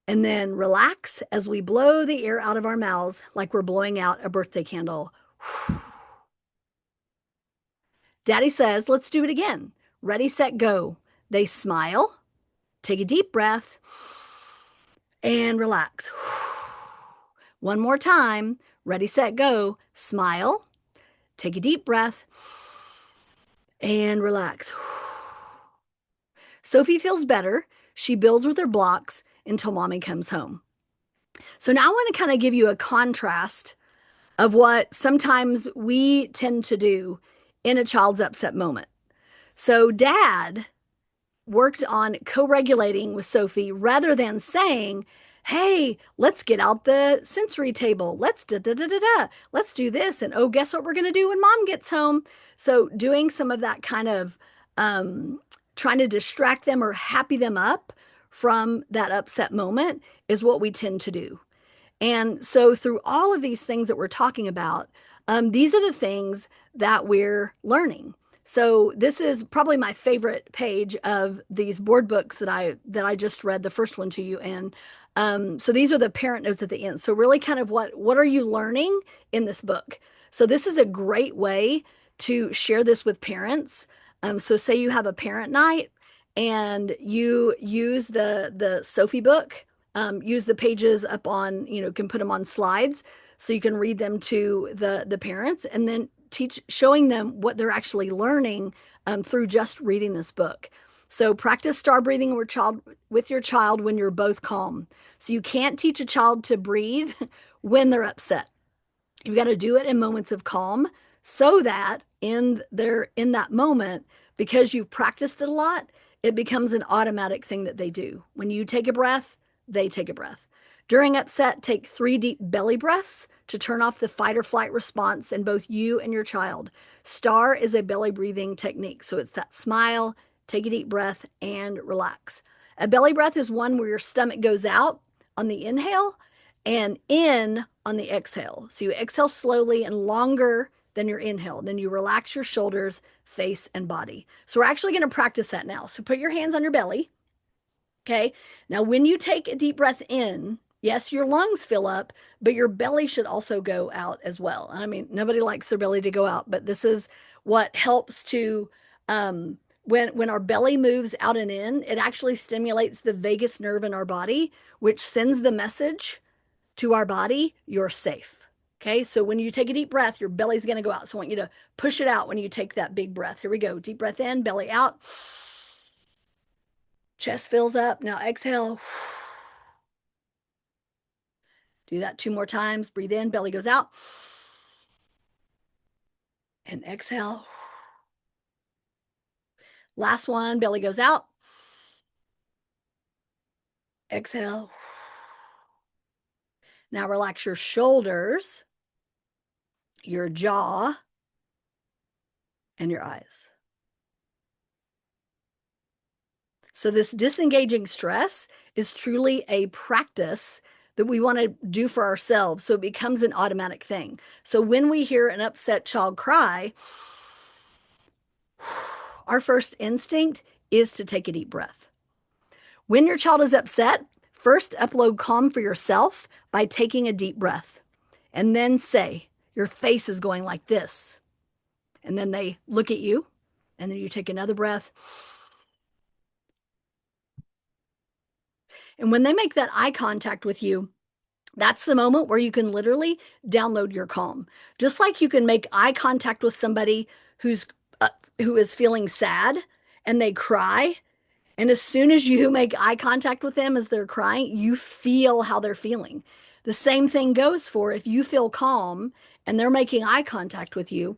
And then relax as we blow the air out of our mouths like we're blowing out a birthday candle. Daddy says, let's do it again. Ready, set, go. They smile, take a deep breath, and relax. One more time. Ready, set, go. Smile, take a deep breath, and relax. Sophie feels better. She builds with her blocks until Mommy comes home. So now I want to kind of give you a contrast of what sometimes we tend to do in a child's upset moment. So Dad worked on co-regulating with Sophie rather than saying, hey, let's get out the sensory table. Let's da da da da da. Let's do this. And oh, guess what we're going to do when Mom gets home? So doing some of that kind of trying to distract them or happy them up from that upset moment is what we tend to do. And so through all of these things that we're talking about, these are the things that we're learning. So this is probably my favorite page of these board books that I just read the first one to you in. So these are the parent notes at the end. So really kind of what are you learning in this book? So this is a great way to share this with parents. So say you have a parent night and you use the Sophie book, use the pages up on, can put them on slides so you can read them to the parents and then showing them what they're actually learning through just reading this book. So practice star breathing with your child when you're both calm. So you can't teach a child to breathe when they're upset. You've got to do it in moments of calm so that in that moment, because you've practiced it a lot, it becomes an automatic thing that they do. When you take a breath, they take a breath. During upset, take 3 deep belly breaths to turn off the fight or flight response in both you and your child. STAR is a belly breathing technique. So it's that smile, take a deep breath, and relax. A belly breath is one where your stomach goes out on the inhale and in on the exhale. So you exhale slowly and longer than your inhale. Then you relax your shoulders, face, and body. So we're actually going to practice that now. So put your hands on your belly. Okay. Now, when you take a deep breath in, Yes, your lungs fill up, but your belly should also go out as well. I mean, nobody likes their belly to go out, but this is what helps to when our belly moves out and in, it actually stimulates the vagus nerve in our body, which sends the message to our body, you're safe. Okay, so when you take a deep breath, your belly's going to go out. So I want you to push it out when you take that big breath. Here we go. Deep breath in, belly out. Chest fills up. Now exhale. Do that 2 more times. Breathe in, belly goes out. And exhale. Last one, belly goes out. Exhale. Now relax your shoulders, your jaw, and your eyes. So this disengaging stress is truly a practice that we want to do for ourselves so it becomes an automatic thing. So when we hear an upset child cry, our first instinct is to take a deep breath. When your child is upset, first upload calm for yourself by taking a deep breath. And then say, your face is going like this. And then they look at you, and then you take another breath. And when they make that eye contact with you, that's the moment where you can literally download your calm. Just like you can make eye contact with somebody who's who is feeling sad and they cry, and as soon as you make eye contact with them as they're crying, you feel how they're feeling. The same thing goes for if you feel calm and they're making eye contact with you,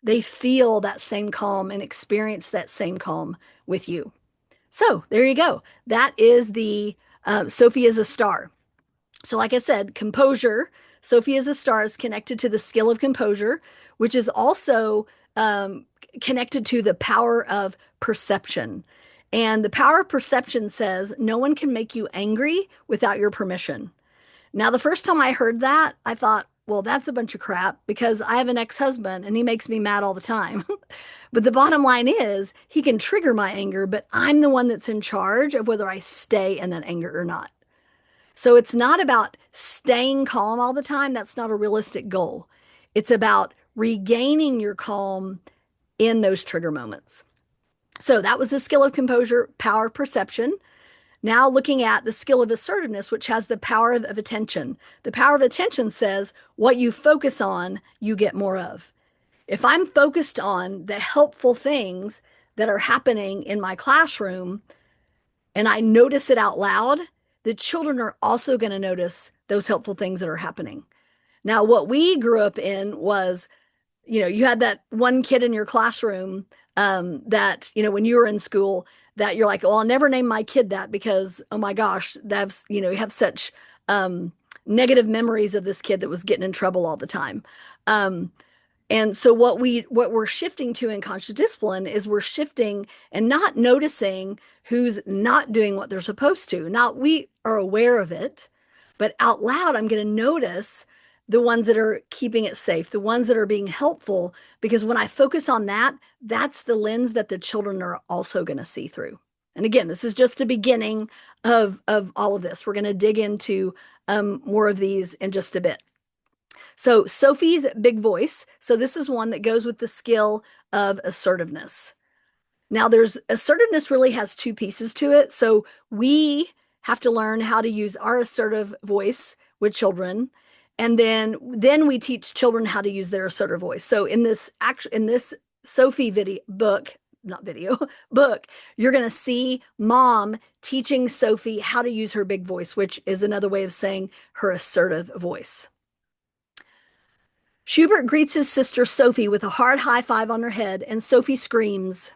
they feel that same calm and experience that same calm with you. So there you go. That is the Sophie is a star. So, like I said, composure, Sophie is a star is connected to the skill of composure, which is also connected to the power of perception. And the power of perception says no one can make you angry without your permission. Now, the first time I heard that, I thought, well, that's a bunch of crap because I have an ex-husband and he makes me mad all the time. But the bottom line is he can trigger my anger, but I'm the one that's in charge of whether I stay in that anger or not. So it's not about staying calm all the time. That's not a realistic goal. It's about regaining your calm in those trigger moments. So that was the skill of composure, power of perception. Now looking at the skill of assertiveness, which has the power of attention. The power of attention says what you focus on, you get more of. If I'm focused on the helpful things that are happening in my classroom and I notice it out loud, the children are also going to notice those helpful things that are happening. Now, what we grew up in was, you had that one kid in your classroom that, when you were in school, that you're like, well, I'll never name my kid that because, oh my gosh, that's, you have such negative memories of this kid that was getting in trouble all the time. And so what we're shifting to in conscious discipline is we're shifting and not noticing who's not doing what they're supposed to. Now we are aware of it, but out loud, I'm going to notice the ones that are keeping it safe, the ones that are being helpful, because when I focus on that, that's the lens that the children are also going to see through. And again, this is just the beginning of all of this. We're going to dig into more of these in just a bit. So Sophie's big voice. So this is one that goes with the skill of assertiveness. Now there's assertiveness really has two pieces to it. So we have to learn how to use our assertive voice with children. And then we teach children how to use their assertive voice. So in this Sophie book, you're going to see mom teaching Sophie how to use her big voice, which is another way of saying her assertive voice. Schubert greets his sister Sophie with a hard high five on her head, and Sophie screams.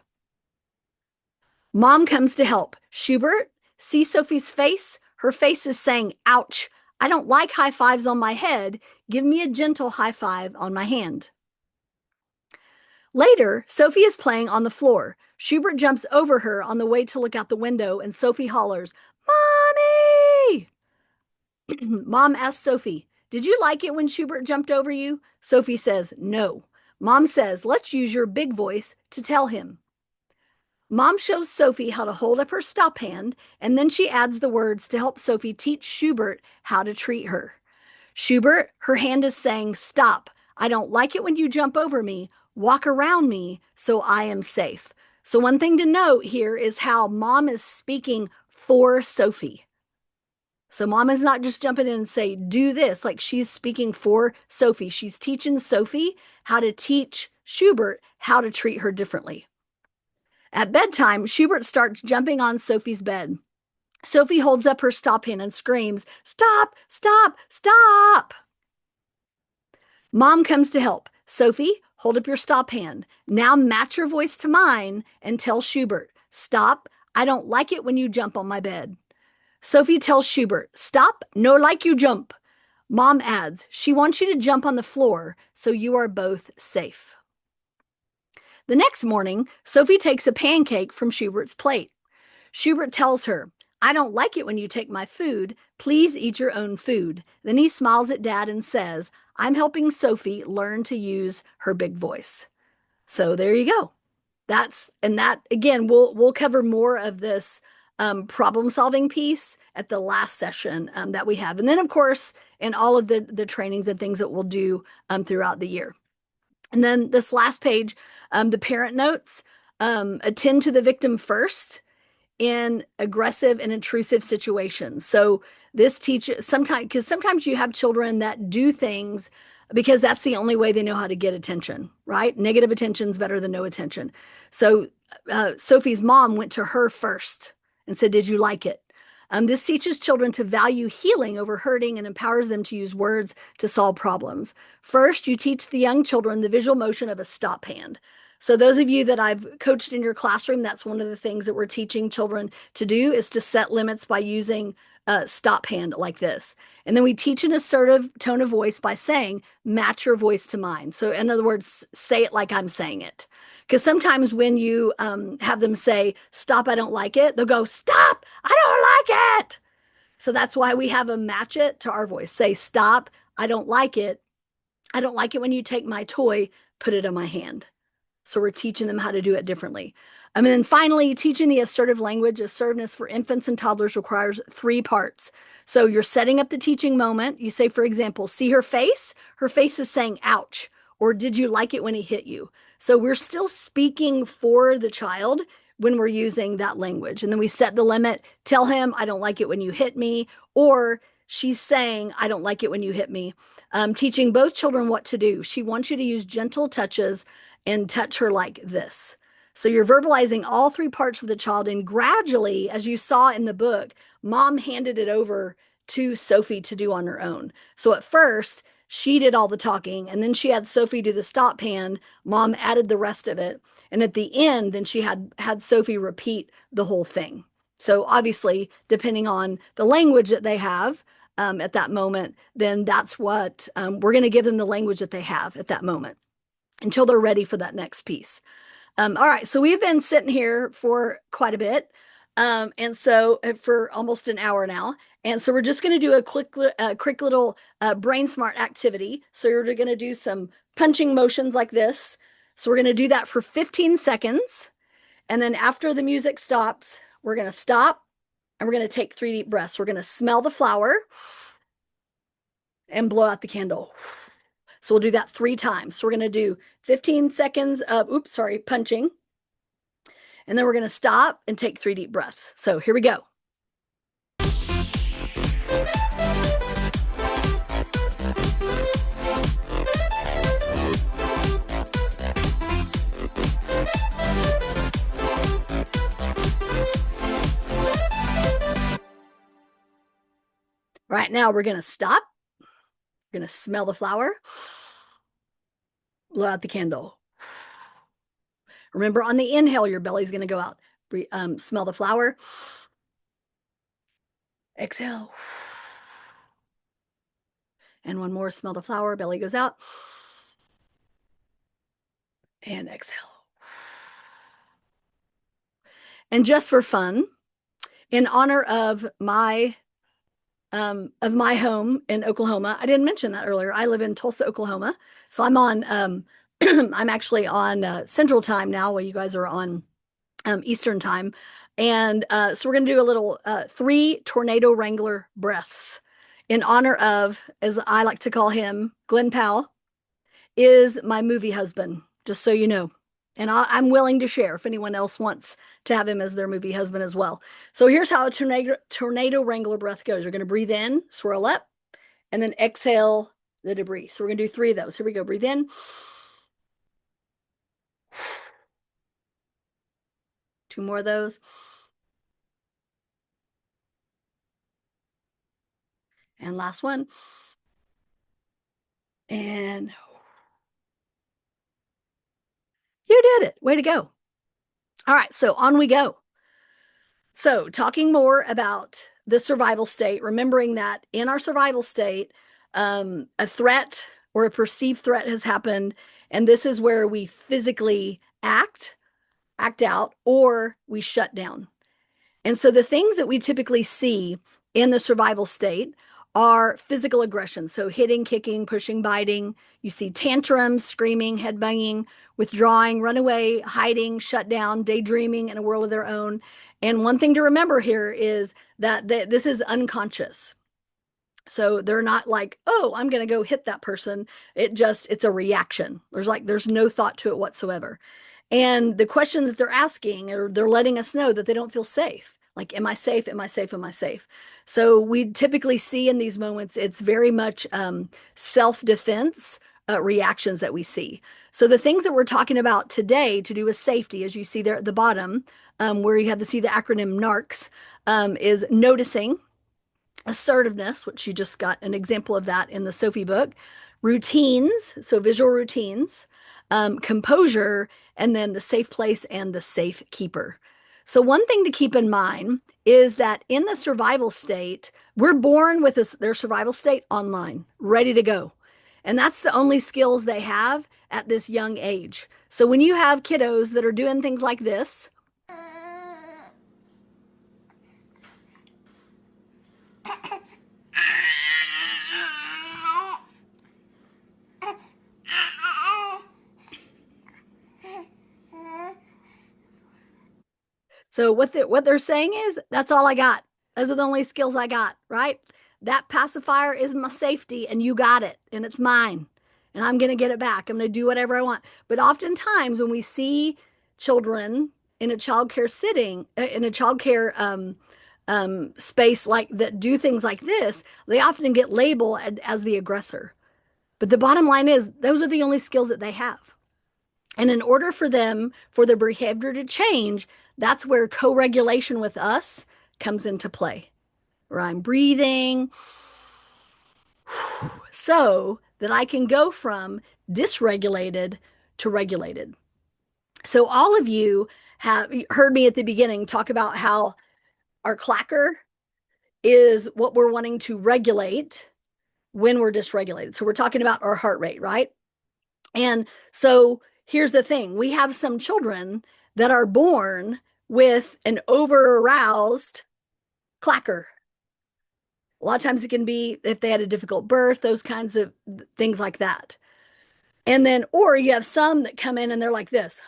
Mom comes to help. Schubert, see Sophie's face? Her face is saying, ouch, I don't like high fives on my head. Give me a gentle high five on my hand. Later, Sophie is playing on the floor. Schubert jumps over her on the way to look out the window, and Sophie hollers, Mommy! Mom asks Sophie, did you like it when Schubert jumped over you? Sophie says, no. Mom says, let's use your big voice to tell him. Mom shows Sophie how to hold up her stop hand, and then she adds the words to help Sophie teach Schubert how to treat her. Schubert, her hand is saying, "Stop. I don't like it when you jump over me. Walk around me so I am safe." So, one thing to note here is how mom is speaking for Sophie. So, mom is not just jumping in and say, "Do this." Like, she's speaking for Sophie. She's teaching Sophie how to teach Schubert how to treat her differently. At bedtime, Schubert starts jumping on Sophie's bed. Sophie holds up her stop hand and screams, "Stop, stop, stop." Mom comes to help. "Sophie, hold up your stop hand. Now match your voice to mine and tell Schubert, 'Stop. I don't like it when you jump on my bed.'" Sophie tells Schubert, "Stop. No like you jump." Mom adds, "She wants you to jump on the floor so you are both safe." The next morning, Sophie takes a pancake from Schubert's plate. Schubert tells her, "I don't like it when you take my food. Please eat your own food." Then he smiles at Dad and says, "I'm helping Sophie learn to use her big voice." So there you go. That again, we'll cover more of this problem solving piece at the last session that we have, and then of course in all of the trainings and things that we'll do throughout the year. And then this last page, the parent notes: attend to the victim first in aggressive and intrusive situations. So this teaches sometimes, because sometimes you have children that do things because that's the only way they know how to get attention, right? Negative attention is better than no attention. So Sophie's mom went to her first and said, "Did you like it?" This teaches children to value healing over hurting and empowers them to use words to solve problems. First, you teach the young children the visual motion of a stop hand. So those of you that I've coached in your classroom, that's one of the things that we're teaching children to do, is to set limits by using a stop hand like this. And then we teach an assertive tone of voice by saying, "Match your voice to mine." So in other words, say it like I'm saying it. Because sometimes when you have them say, "Stop, I don't like it," they'll go, "Stop, I don't like it." So that's why we have them match it to our voice. Say, "Stop, I don't like it. I don't like it when you take my toy, put it in my hand." So we're teaching them how to do it differently. And then finally, teaching the assertive language. Assertiveness for infants and toddlers requires 3 parts. So you're setting up the teaching moment. You say, for example, "See her face?" Her face is saying, "Ouch," or "Did you like it when he hit you?" So we're still speaking for the child when we're using that language. And then we set the limit. Tell him, "I don't like it when you hit me," or she's saying, "I don't like it when you hit me." Teaching both children what to do. She wants you to use gentle touches and touch her like this. So you're verbalizing all 3 parts for the child. And gradually, as you saw in the book, mom handed it over to Sophie to do on her own. So at first, she did all the talking, and then she had Sophie do the stop hand. Mom added the rest of it. And at the end, then she had Sophie repeat the whole thing. So obviously, depending on the language that they have at that moment, then that's what we're going to give them, the language that they have at that moment until they're ready for that next piece. All right, so we've been sitting here for quite a bit, and so for almost an hour now. And so we're just going to do a quick little brain smart activity. So you're going to do some punching motions like this. So we're going to do that for 15 seconds. And then after the music stops, we're going to stop and we're going to take 3 deep breaths. We're going to smell the flower and blow out the candle. So we'll do that 3 times. So we're going to do 15 seconds of, punching. And then we're going to stop and take 3 deep breaths. So here we go. Right now, we're going to stop. We're going to smell the flower, blow out the candle. Remember, on the inhale, your belly's going to go out. Smell the flower. Exhale. And one more, smell the flower, belly goes out. And exhale. And just for fun, in honor of my home in Oklahoma, I didn't mention that earlier. I live in Tulsa, Oklahoma. So I'm on I'm actually on Central Time now, while you guys are on Eastern time. And so we're going to do a little 3 tornado wrangler breaths in honor of, as I like to call him, Glenn Powell is my movie husband, just so you know. And I'm willing to share if anyone else wants to have him as their movie husband as well. So here's how a tornado wrangler breath goes. You're going to breathe in, swirl up, and then exhale the debris. So we're going to do 3 of those. Here we go. Breathe in. 2 more of those. And last one. And you did it. Way to go. All right, so on we go. So, talking more about the survival state, remembering that in our survival state, a threat or a perceived threat has happened, and this is where we physically act out, or we shut down. And so the things that we typically see in the survival state are physical aggression. So hitting, kicking, pushing, biting. You see tantrums, screaming, headbanging, withdrawing, runaway, hiding, shut down, daydreaming in a world of their own. And one thing to remember here is that this is unconscious. So they're not like, oh, I'm going to go hit that person. It's a reaction. There's no thought to it whatsoever. And the question that they're asking, or they're letting us know that they don't feel safe. Like, am I safe? Am I safe? Am I safe? So we typically see in these moments, it's very much self-defense reactions that we see. So the things that we're talking about today to do with safety, as you see there at the bottom, where you have to see the acronym NARCS, is noticing, assertiveness, which you just got an example of that in the Sophie book, routines, so visual routines, composure, and then the safe place and the safe keeper. So one thing to keep in mind is that in the survival state, we're born with their survival state online, ready to go. And that's the only skills they have at this young age. So when you have kiddos that are doing things like this, so what they're saying is that's all I got. Those are the only skills I got, right? That pacifier is my safety and you got it and it's mine. And I'm going to get it back. I'm going to do whatever I want. But oftentimes when we see children in a childcare space like that do things like this, they often get labeled as the aggressor. But the bottom line is those are the only skills that they have. And in order for their behavior to change, that's where co-regulation with us comes into play, where I'm breathing so that I can go from dysregulated to regulated. So all of you have heard me at the beginning talk about how our clacker is what we're wanting to regulate when we're dysregulated. So we're talking about our heart rate, right? And so here's the thing. We have some children that are born with an over-aroused clacker. A lot of times it can be if they had a difficult birth, those kinds of things like that. And then, or you have some that come in and they're like this,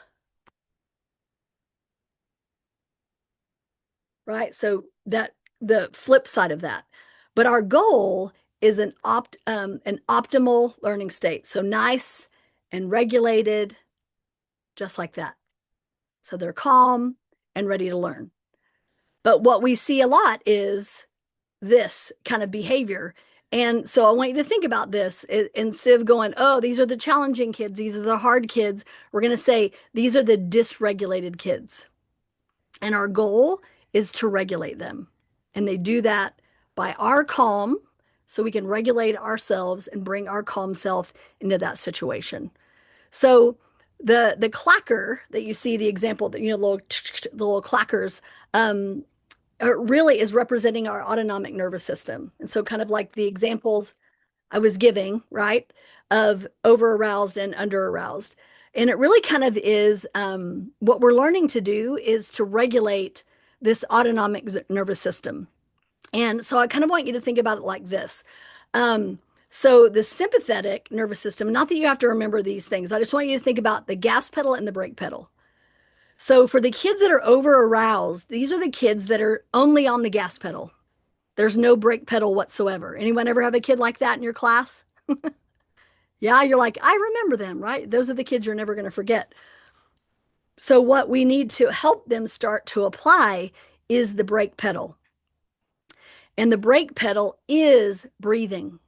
right? So that the flip side of that. But our goal is an optimal learning state. So nice and regulated, just like that. So they're calm and ready to learn. But what we see a lot is this kind of behavior. And so I want you to think about this. Instead of going, oh, these are the challenging kids, these are the hard kids, we're going to say these are the dysregulated kids. And our goal is to regulate them. And they do that by our calm, so we can regulate ourselves and bring our calm self into that situation. So the clacker that you see, the example that, the little clackers, really is representing our autonomic nervous system. And so kind of like the examples I was giving, right, of over aroused and under aroused. And it really kind of is what we're learning to do is to regulate this autonomic nervous system. And so I kind of want you to think about it like this. So the sympathetic nervous system, not that you have to remember these things, I just want you to think about the gas pedal and the brake pedal. So for the kids that are over aroused, these are the kids that are only on the gas pedal. There's no brake pedal whatsoever. Anyone ever have a kid like that in your class? Yeah, you're like, I remember them, right? Those are the kids you're never going to forget. So what we need to help them start to apply is the brake pedal. And the brake pedal is breathing.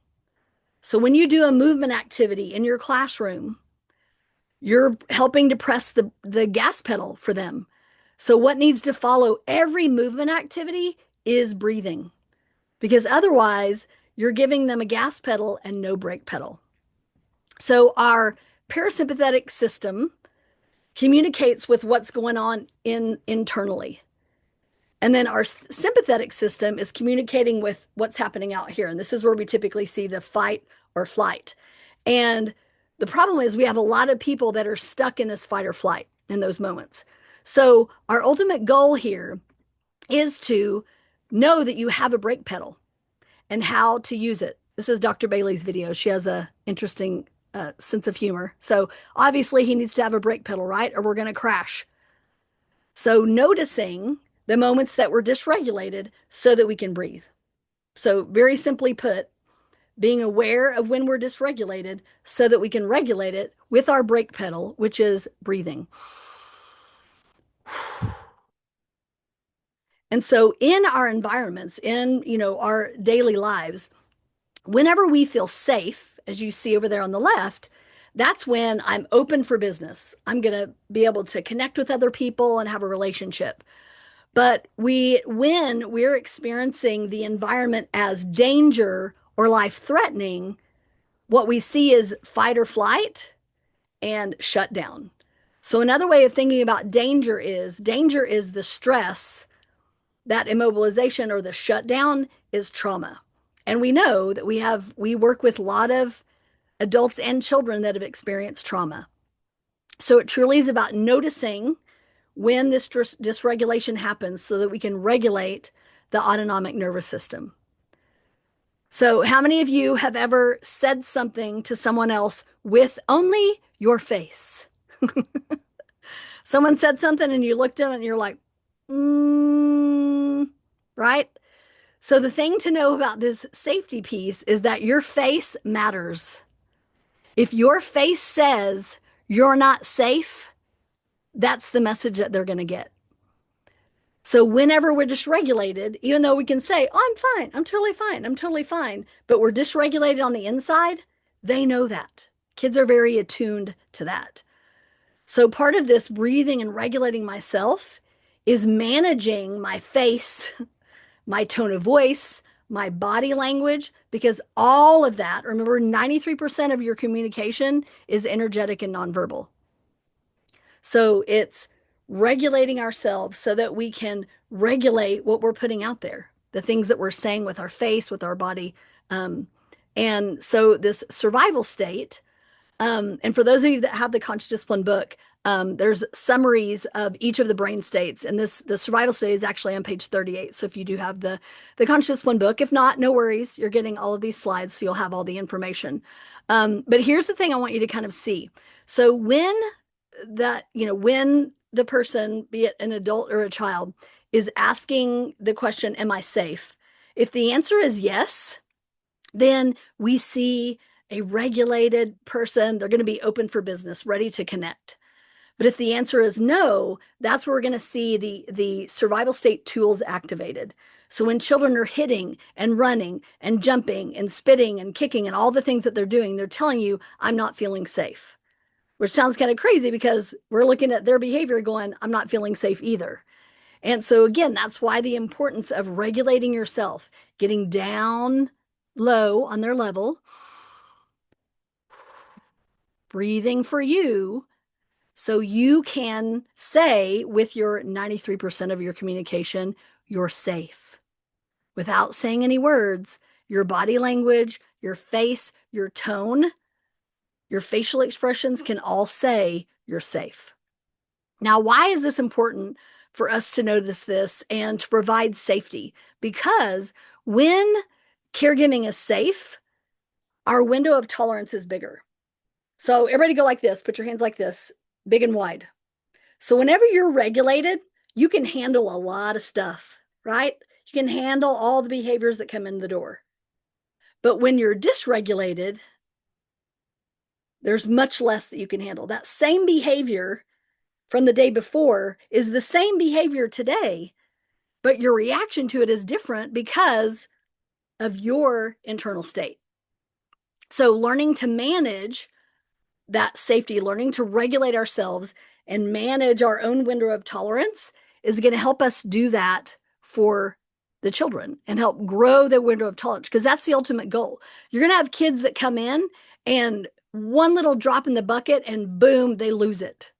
So when you do a movement activity in your classroom, you're helping to press the gas pedal for them. So what needs to follow every movement activity is breathing, because otherwise you're giving them a gas pedal and no brake pedal. So our parasympathetic system communicates with what's going on internally. And then our sympathetic system is communicating with what's happening out here. And this is where we typically see the fight or flight. And the problem is we have a lot of people that are stuck in this fight or flight in those moments. So our ultimate goal here is to know that you have a brake pedal and how to use it. This is Dr. Bailey's video. She has a interesting sense of humor. So obviously he needs to have a brake pedal, right? Or we're going to crash. So noticing the moments that we're dysregulated so that we can breathe. So very simply put, being aware of when we're dysregulated so that we can regulate it with our brake pedal, which is breathing. And so in our environments, in our daily lives, whenever we feel safe, as you see over there on the left, that's when I'm open for business. I'm going to be able to connect with other people and have a relationship. But when we're experiencing the environment as danger or life threatening, what we see is fight or flight and shutdown. So another way of thinking about danger is the stress, that immobilization or the shutdown is trauma. And we know that we work with a lot of adults and children that have experienced trauma. So it truly is about noticing when this dysregulation happens so that we can regulate the autonomic nervous system. So, how many of you have ever said something to someone else with only your face? Someone said something and you looked at them and you're like, right? So, the thing to know about this safety piece is that your face matters. If your face says you're not safe, that's the message that they're going to get. So whenever we're dysregulated, even though we can say, oh, I'm fine, I'm totally fine, I'm totally fine, but we're dysregulated on the inside, they know that. Kids are very attuned to that. So part of this breathing and regulating myself is managing my face, my tone of voice, my body language, because all of that, remember, 93% of your communication is energetic and nonverbal. So it's regulating ourselves so that we can regulate what we're putting out there, the things that we're saying with our face, with our body. And so this survival state, and for those of you that have the Conscious Discipline book, there's summaries of each of the brain states, and the survival state is actually on page 38. So if you do have the Conscious Discipline book, if not, no worries, you're getting all of these slides, so you'll have all the information. But here's the thing I want you to kind of see. So when the person, be it an adult or a child, is asking the question, am I safe? If the answer is yes, then we see a regulated person. They're going to be open for business, ready to connect. But if the answer is no, that's where we're going to see the survival state tools activated. So when children are hitting and running and jumping and spitting and kicking and all the things that they're doing, they're telling you, I'm not feeling safe. Which sounds kind of crazy because we're looking at their behavior going, I'm not feeling safe either. And so again, that's why the importance of regulating yourself, getting down low on their level, breathing for you, so you can say with your 93% of your communication, you're safe. Without saying any words, your body language, your face, your tone, your facial expressions can all say you're safe. Now, why is this important for us to notice this and to provide safety? Because when caregiving is safe, our window of tolerance is bigger. So everybody go like this, put your hands like this, big and wide. So whenever you're regulated, you can handle a lot of stuff, right? You can handle all the behaviors that come in the door. But when you're dysregulated, there's much less that you can handle. That same behavior from the day before is the same behavior today, but your reaction to it is different because of your internal state. So learning to manage that safety, learning to regulate ourselves and manage our own window of tolerance is going to help us do that for the children and help grow their window of tolerance, because that's the ultimate goal. You're going to have kids that come in and one little drop in the bucket and boom, they lose it.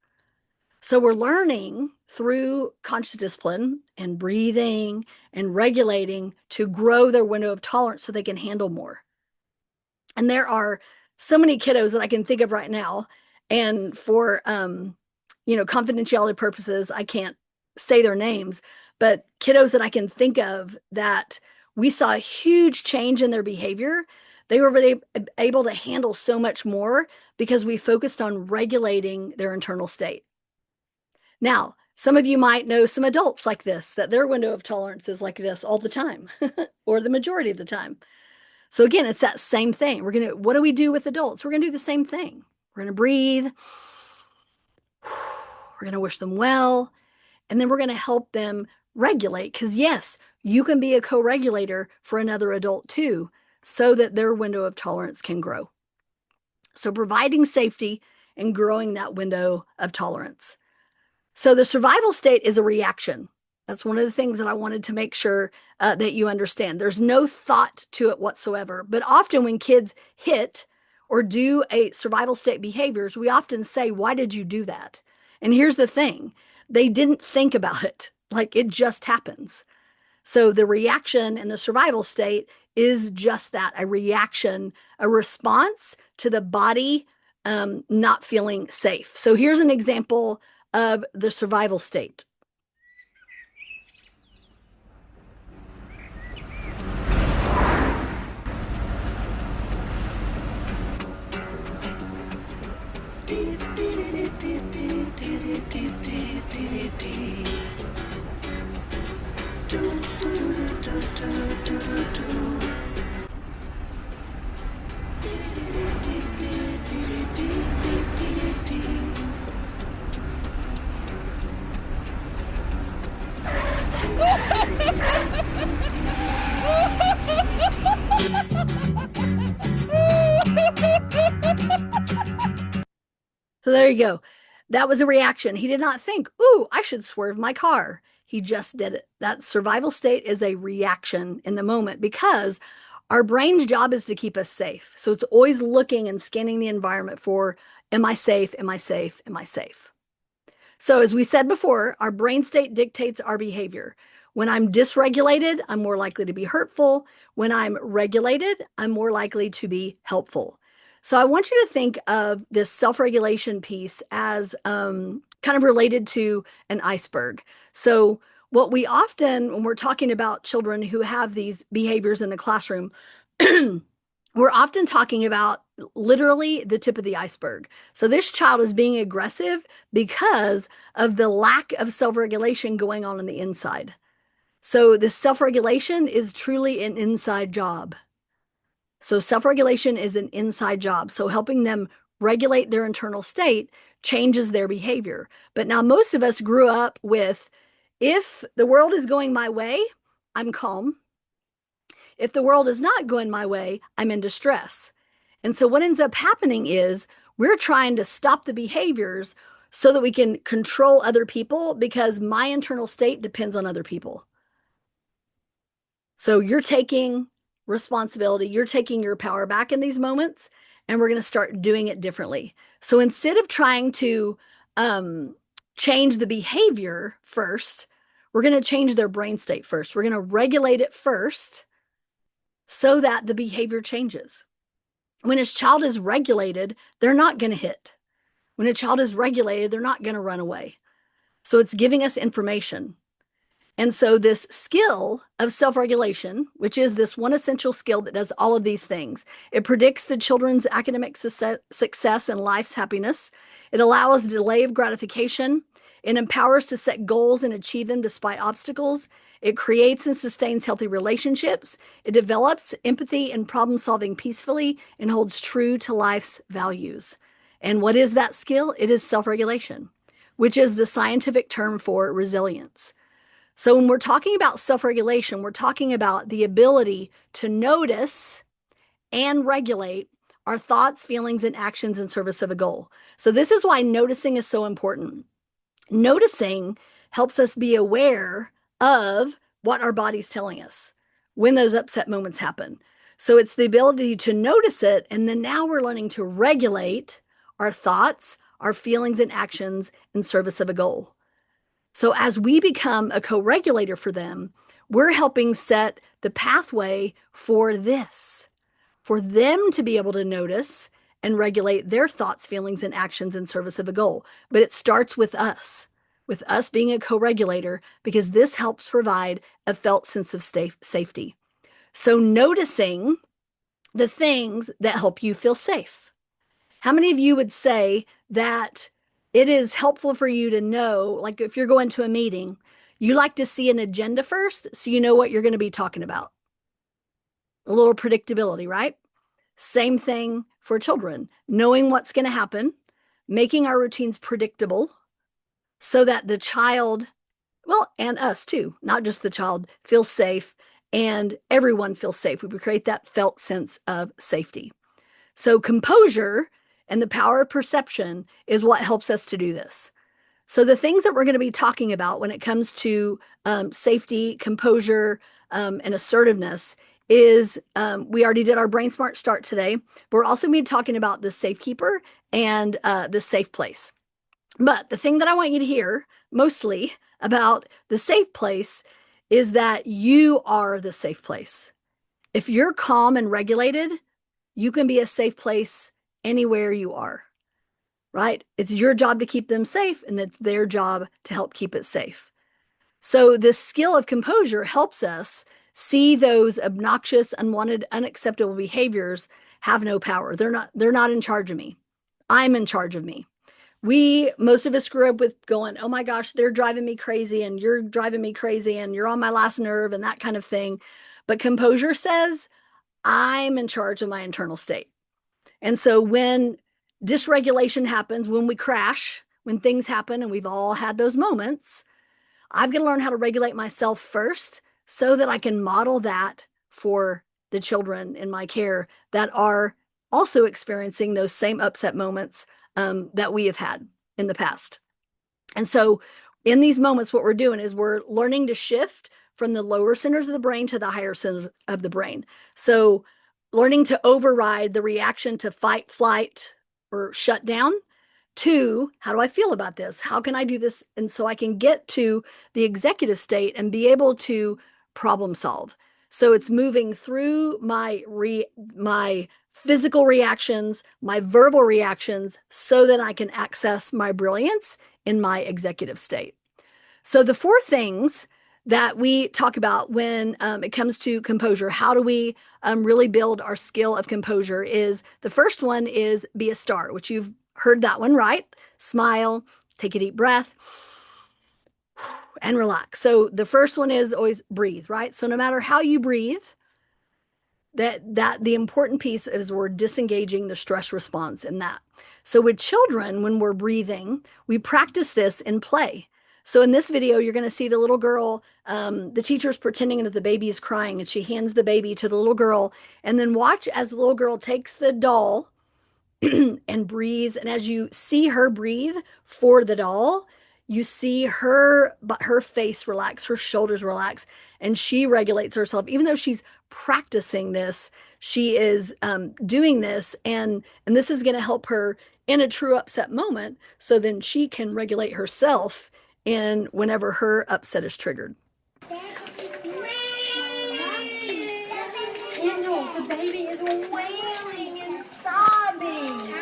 So we're learning through conscious discipline and breathing and regulating to grow their window of tolerance so they can handle more. And there are so many kiddos that I can think of right now. And for, confidentiality purposes, I can't say their names, but kiddos that I can think of that we saw a huge change in their behavior. They were able to handle so much more because we focused on regulating their internal state. Now, some of you might know some adults like this, that their window of tolerance is like this all the time, or the majority of the time. So again, it's that same thing. What do we do with adults? We're going to do the same thing. We're going to breathe. We're going to wish them well. And then we're going to help them regulate. Because yes, you can be a co-regulator for another adult too, so that their window of tolerance can grow. So providing safety and growing that window of tolerance. So the survival state is a reaction. That's one of the things that I wanted to make sure that you understand. There's no thought to it whatsoever. But often when kids hit or do a survival state behaviors, we often say, why did you do that? And here's the thing. They didn't think about it. Like, it just happens. So the reaction in the survival state is just that, a reaction, a response to the body not feeling safe. So here's an example of the survival state. So there you go. That was a reaction. He did not think, ooh, I should swerve my car. He just did it. That survival state is a reaction in the moment because our brain's job is to keep us safe. So it's always looking and scanning the environment for, am I safe? Am I safe? Am I safe? So as we said before, our brain state dictates our behavior. When I'm dysregulated, I'm more likely to be hurtful. When I'm regulated, I'm more likely to be helpful. So I want you to think of this self-regulation piece as kind of related to an iceberg. So what we often, when we're talking about children who have these behaviors in the classroom, we're often talking about literally the tip of the iceberg. So this child is being aggressive because of the lack of self-regulation going on the inside. So this self-regulation is truly an inside job. So self-regulation is an inside job. So helping them regulate their internal state changes their behavior. But now most of us grew up with, if the world is going my way, I'm calm. If the world is not going my way, I'm in distress. And so what ends up happening is we're trying to stop the behaviors so that we can control other people, because my internal state depends on other people. So you're taking responsibility, you're taking your power back in these moments, and we're going to start doing it differently. So instead of trying to change the behavior first, we're going to change their brain state first. We're going to regulate it first so that the behavior changes. When a child is regulated, they're not going to hit. When a child is regulated, they're not going to run away. So it's giving us information. And so this skill of self-regulation, which is this one essential skill that does all of these things, it predicts the children's academic success and life's happiness. It allows delay of gratification. It empowers to set goals and achieve them despite obstacles. It creates and sustains healthy relationships. It develops empathy and problem solving peacefully and holds true to life's values. And what is that skill? It is self regulation, which is the scientific term for resilience. So when we're talking about self regulation, we're talking about the ability to notice and regulate our thoughts, feelings, and actions in service of a goal. So this is why noticing is so important. Noticing helps us be aware of what our body's telling us when those upset moments happen. So it's the ability to notice it, and then now we're learning to regulate our thoughts, our feelings, and actions in service of a goal. So as we become a co-regulator for them, we're helping set the pathway for this, for them to be able to notice and regulate their thoughts, feelings, and actions in service of a goal. But it starts with us being a co-regulator, because this helps provide a felt sense of safety. So noticing the things that help you feel safe. How many of you would say that it is helpful for you to know, like if you're going to a meeting, you like to see an agenda first so you know what you're going to be talking about? A little predictability, right? Same thing for children, knowing what's going to happen, making our routines predictable so that the child, well, and us too, not just the child, feels safe and everyone feels safe. We create that felt sense of safety. So composure and the power of perception is what helps us to do this. So the things that we're going to be talking about when it comes to safety, composure, and assertiveness is we already did our Brain Smart Start today, but we're also going to be talking about the safekeeper and the safe place. But the thing that I want you to hear mostly about the safe place is that you are the safe place. If you're calm and regulated, you can be a safe place anywhere you are, right? It's your job to keep them safe, and it's their job to help keep it safe. So this skill of composure helps us see those obnoxious, unwanted, unacceptable behaviors have no power. They're not in charge of me. I'm in charge of me. Most of us grew up with going, oh my gosh, they're driving me crazy and you're driving me crazy and you're on my last nerve and that kind of thing. But composure says, I'm in charge of my internal state. And so when dysregulation happens, when we crash, when things happen, and we've all had those moments, I've got to learn how to regulate myself first so that I can model that for the children in my care that are also experiencing those same upset moments that we have had in the past. And so in these moments, what we're doing is we're learning to shift from the lower centers of the brain to the higher centers of the brain. So learning to override the reaction to fight, flight, or shut down to how do I feel about this? How can I do this? And so I can get to the executive state and be able to problem solve. So it's moving through my physical reactions, my verbal reactions, so that I can access my brilliance in my executive state. So the four things that we talk about when it comes to composure, how do we really build our skill of composure, is the first one is be a star, which you've heard that one, right? Smile, take a deep breath, and relax. So the first one is always breathe, right? So no matter how you breathe, that the important piece is we're disengaging the stress response in that. So with children, when we're breathing, we practice this in play. So in this video, you're going to see the little girl, the teacher's pretending that the baby is crying, and she hands the baby to the little girl, and then watch as the little girl takes the doll and breathes. And as you see her breathe for the doll, you see her face relax, her shoulders relax, and she regulates herself. Even though she's practicing this, she is doing this, and this is going to help her in a true upset moment, so then she can regulate herself in whenever her upset is triggered. Angel, the baby is wailing and sobbing.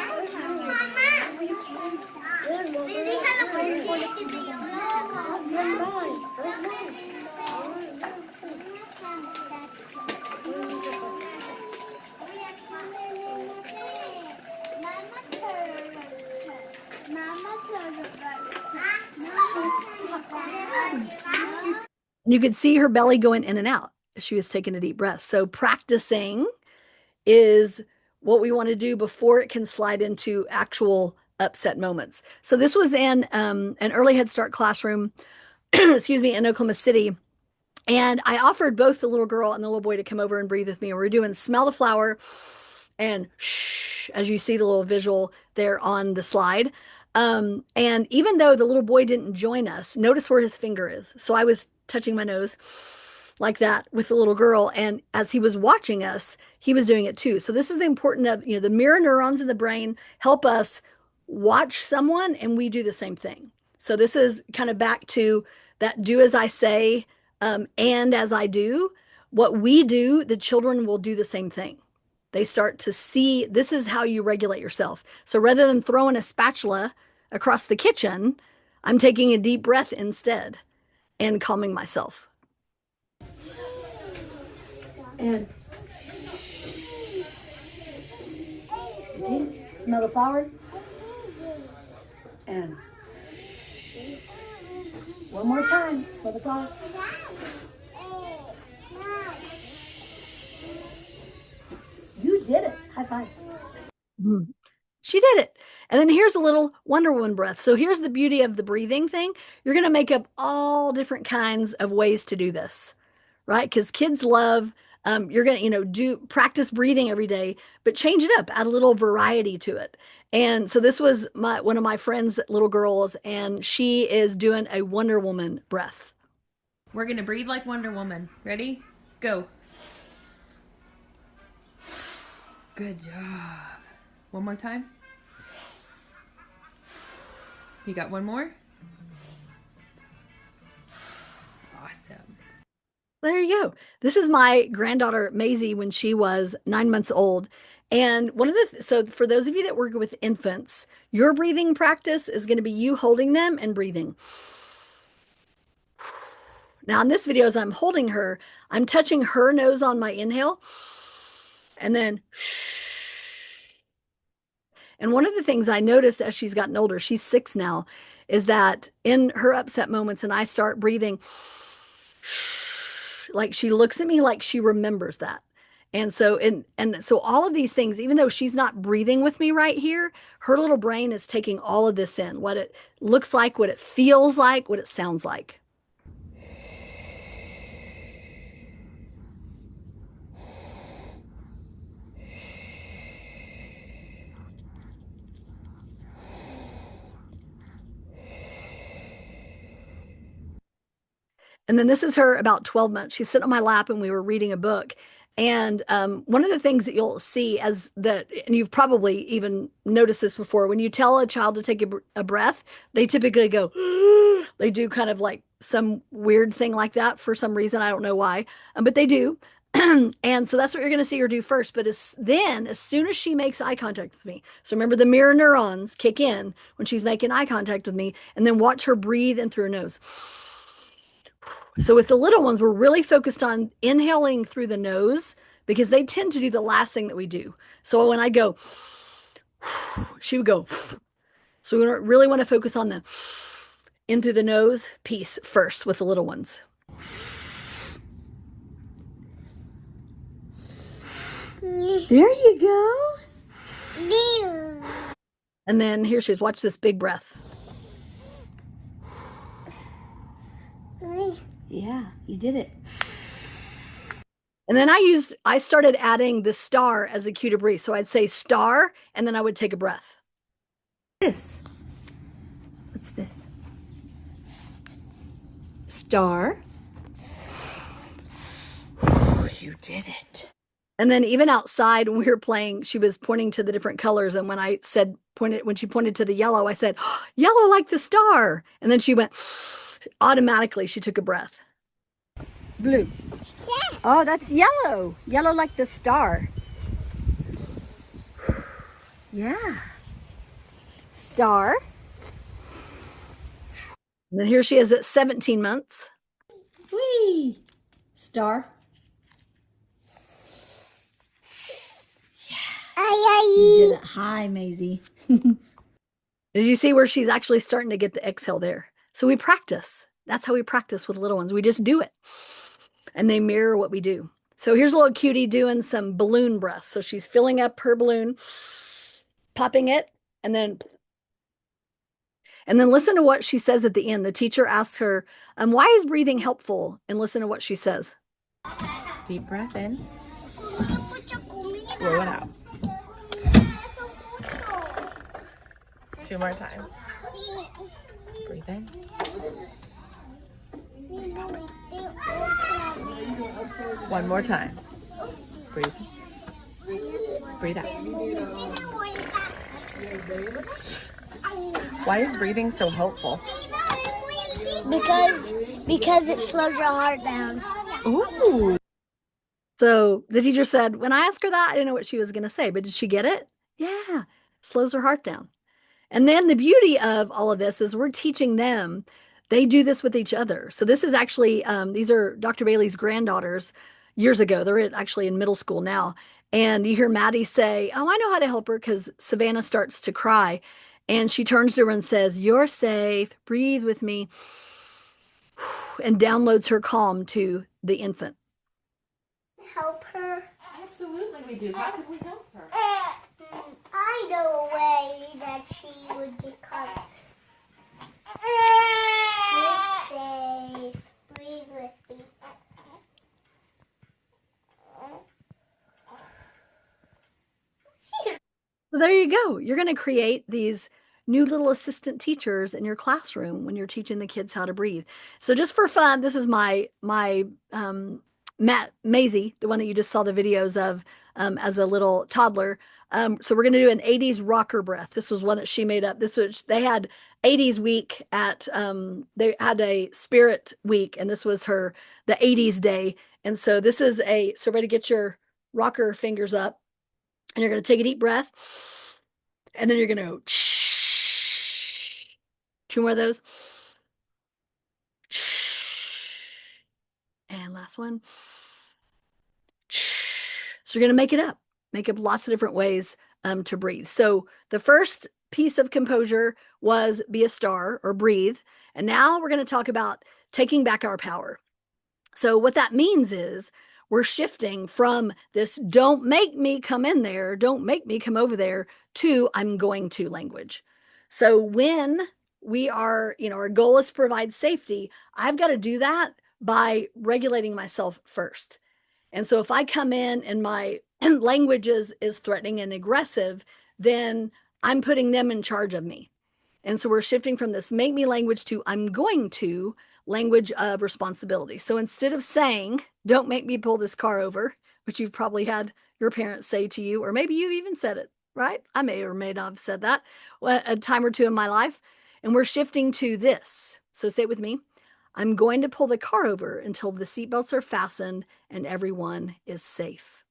Mama And you could see her belly going in and out as she was taking a deep breath. So practicing is what we want to do before it can slide into actual upset moments. So this was in an early Head Start classroom, excuse me, in Oklahoma City. And I offered both the little girl and the little boy to come over and breathe with me. And we were doing smell the flower and shh, as you see the little visual there on the slide. And even though the little boy didn't join us, notice where his finger is. So I was touching my nose like that with the little girl. And as he was watching us, he was doing it too. So this is the important of, the mirror neurons in the brain help us watch someone and we do the same thing. So this is kind of back to that do as I say, and as I do. What we do, the children will do the same thing. They start to see this is how you regulate yourself. So rather than throwing a spatula across the kitchen, I'm taking a deep breath instead and calming myself. And okay, smell the flower. And one more time, smell the flower. You did it. High five. She did it. And then here's a little Wonder Woman breath. So here's the beauty of the breathing thing. You're going to make up all different kinds of ways to do this, right? Because kids love, you're going to, do practice breathing every day, but change it up, add a little variety to it. And so this was one of my friend's little girls, and she is doing a Wonder Woman breath. We're going to breathe like Wonder Woman. Ready? Go. Good job. One more time. You got one more? Awesome. There you go. This is my granddaughter, Maisie, when she was 9 months old. And so for those of you that work with infants, your breathing practice is going to be you holding them and breathing. Now in this video, as I'm holding her, I'm touching her nose on my inhale and then And one of the things I noticed as she's gotten older, she's 6 now, is that in her upset moments and I start breathing, like she looks at me like she remembers that. And so all of these things, even though she's not breathing with me right here, her little brain is taking all of this in, what it looks like, what it feels like, what it sounds like. And then this is her about 12 months. She's sitting on my lap and we were reading a book. And one of the things that you'll see and you've probably even noticed this before, when you tell a child to take a breath, they typically go, they do kind of like some weird thing like that for some reason. I don't know why, but they do. And so that's what you're going to see her do first. But as soon as she makes eye contact with me, so remember the mirror neurons kick in when she's making eye contact with me, and then watch her breathe in through her nose. So with the little ones, we're really focused on inhaling through the nose because they tend to do the last thing that we do. So when I go, she would go. So we really want to focus on the in through the nose piece first with the little ones. There you go. And then here she is. Watch this big breath. Yeah, you did it. And then I started adding the star as a cue to breathe. So I'd say star, and then I would take a breath. What's this? Star. You did it. And then even outside when we were playing, she was pointing to the different colors. And when she pointed to the yellow, I said, oh, yellow like the star. And then she went, automatically she took a breath. Blue. Yeah. Oh, that's yellow. Yellow like the star. Yeah. Star. And then here she is at 17 months. Whee! Star. Yeah. You did it. Hi, Maisie. Did you see where she's actually starting to get the exhale there? So we practice. That's how we practice with little ones. We just do it. And they mirror what we do. So here's a little cutie doing some balloon breath. So she's filling up her balloon, popping it, and then listen to what she says at the end. The teacher asks her, why is breathing helpful? And listen to what she says. Deep breath in. Blow it out. 2 more times. Breathe in. One more time. Breathe. Breathe out. Why is breathing so helpful? Because it slows your heart down. Ooh. So the teacher said, when I asked her that, I didn't know what she was going to say, but did she get it? Yeah, slows her heart down. And then the beauty of all of this is we're teaching them. They do this with each other. So this is actually, these are Dr. Bailey's granddaughters years ago. They're actually in middle school now. And you hear Maddie say, oh, I know how to help her because Savannah starts to cry. And she turns to her and says, you're safe. Breathe with me. And downloads her calm to the infant. Help her. Absolutely we do. How could we help her? I know a way that she would get caught. You're safe. Breathe with me. So there you go. You're going to create these new little assistant teachers in your classroom when you're teaching the kids how to breathe. So just for fun, this is my Matt Maisie, the one that you just saw the videos of as a little toddler. So we're going to do an 80s rocker breath. This was one that she made up. This was they had 80s week at they had a spirit week, and this was the 80s day. And so this is so everybody get your rocker fingers up, and you're going to take a deep breath, and then you're going to go 2 more of those. And last one. So you're going to make up lots of different ways to breathe. So the first piece of composure was be a star or breathe. And now we're going to talk about taking back our power. So what that means is we're shifting from this don't make me come in there, don't make me come over there, to I'm going to language. So when we are, our goal is to provide safety, I've got to do that by regulating myself first. And so if I come in and my language is threatening and aggressive, then I'm putting them in charge of me. And so we're shifting from this make me language to I'm going to language of responsibility. So instead of saying, don't make me pull this car over, which you've probably had your parents say to you, or maybe you've even said it, right? I may or may not have said that a time or two in my life. And we're shifting to this. So say it with me. I'm going to pull the car over until the seatbelts are fastened and everyone is safe.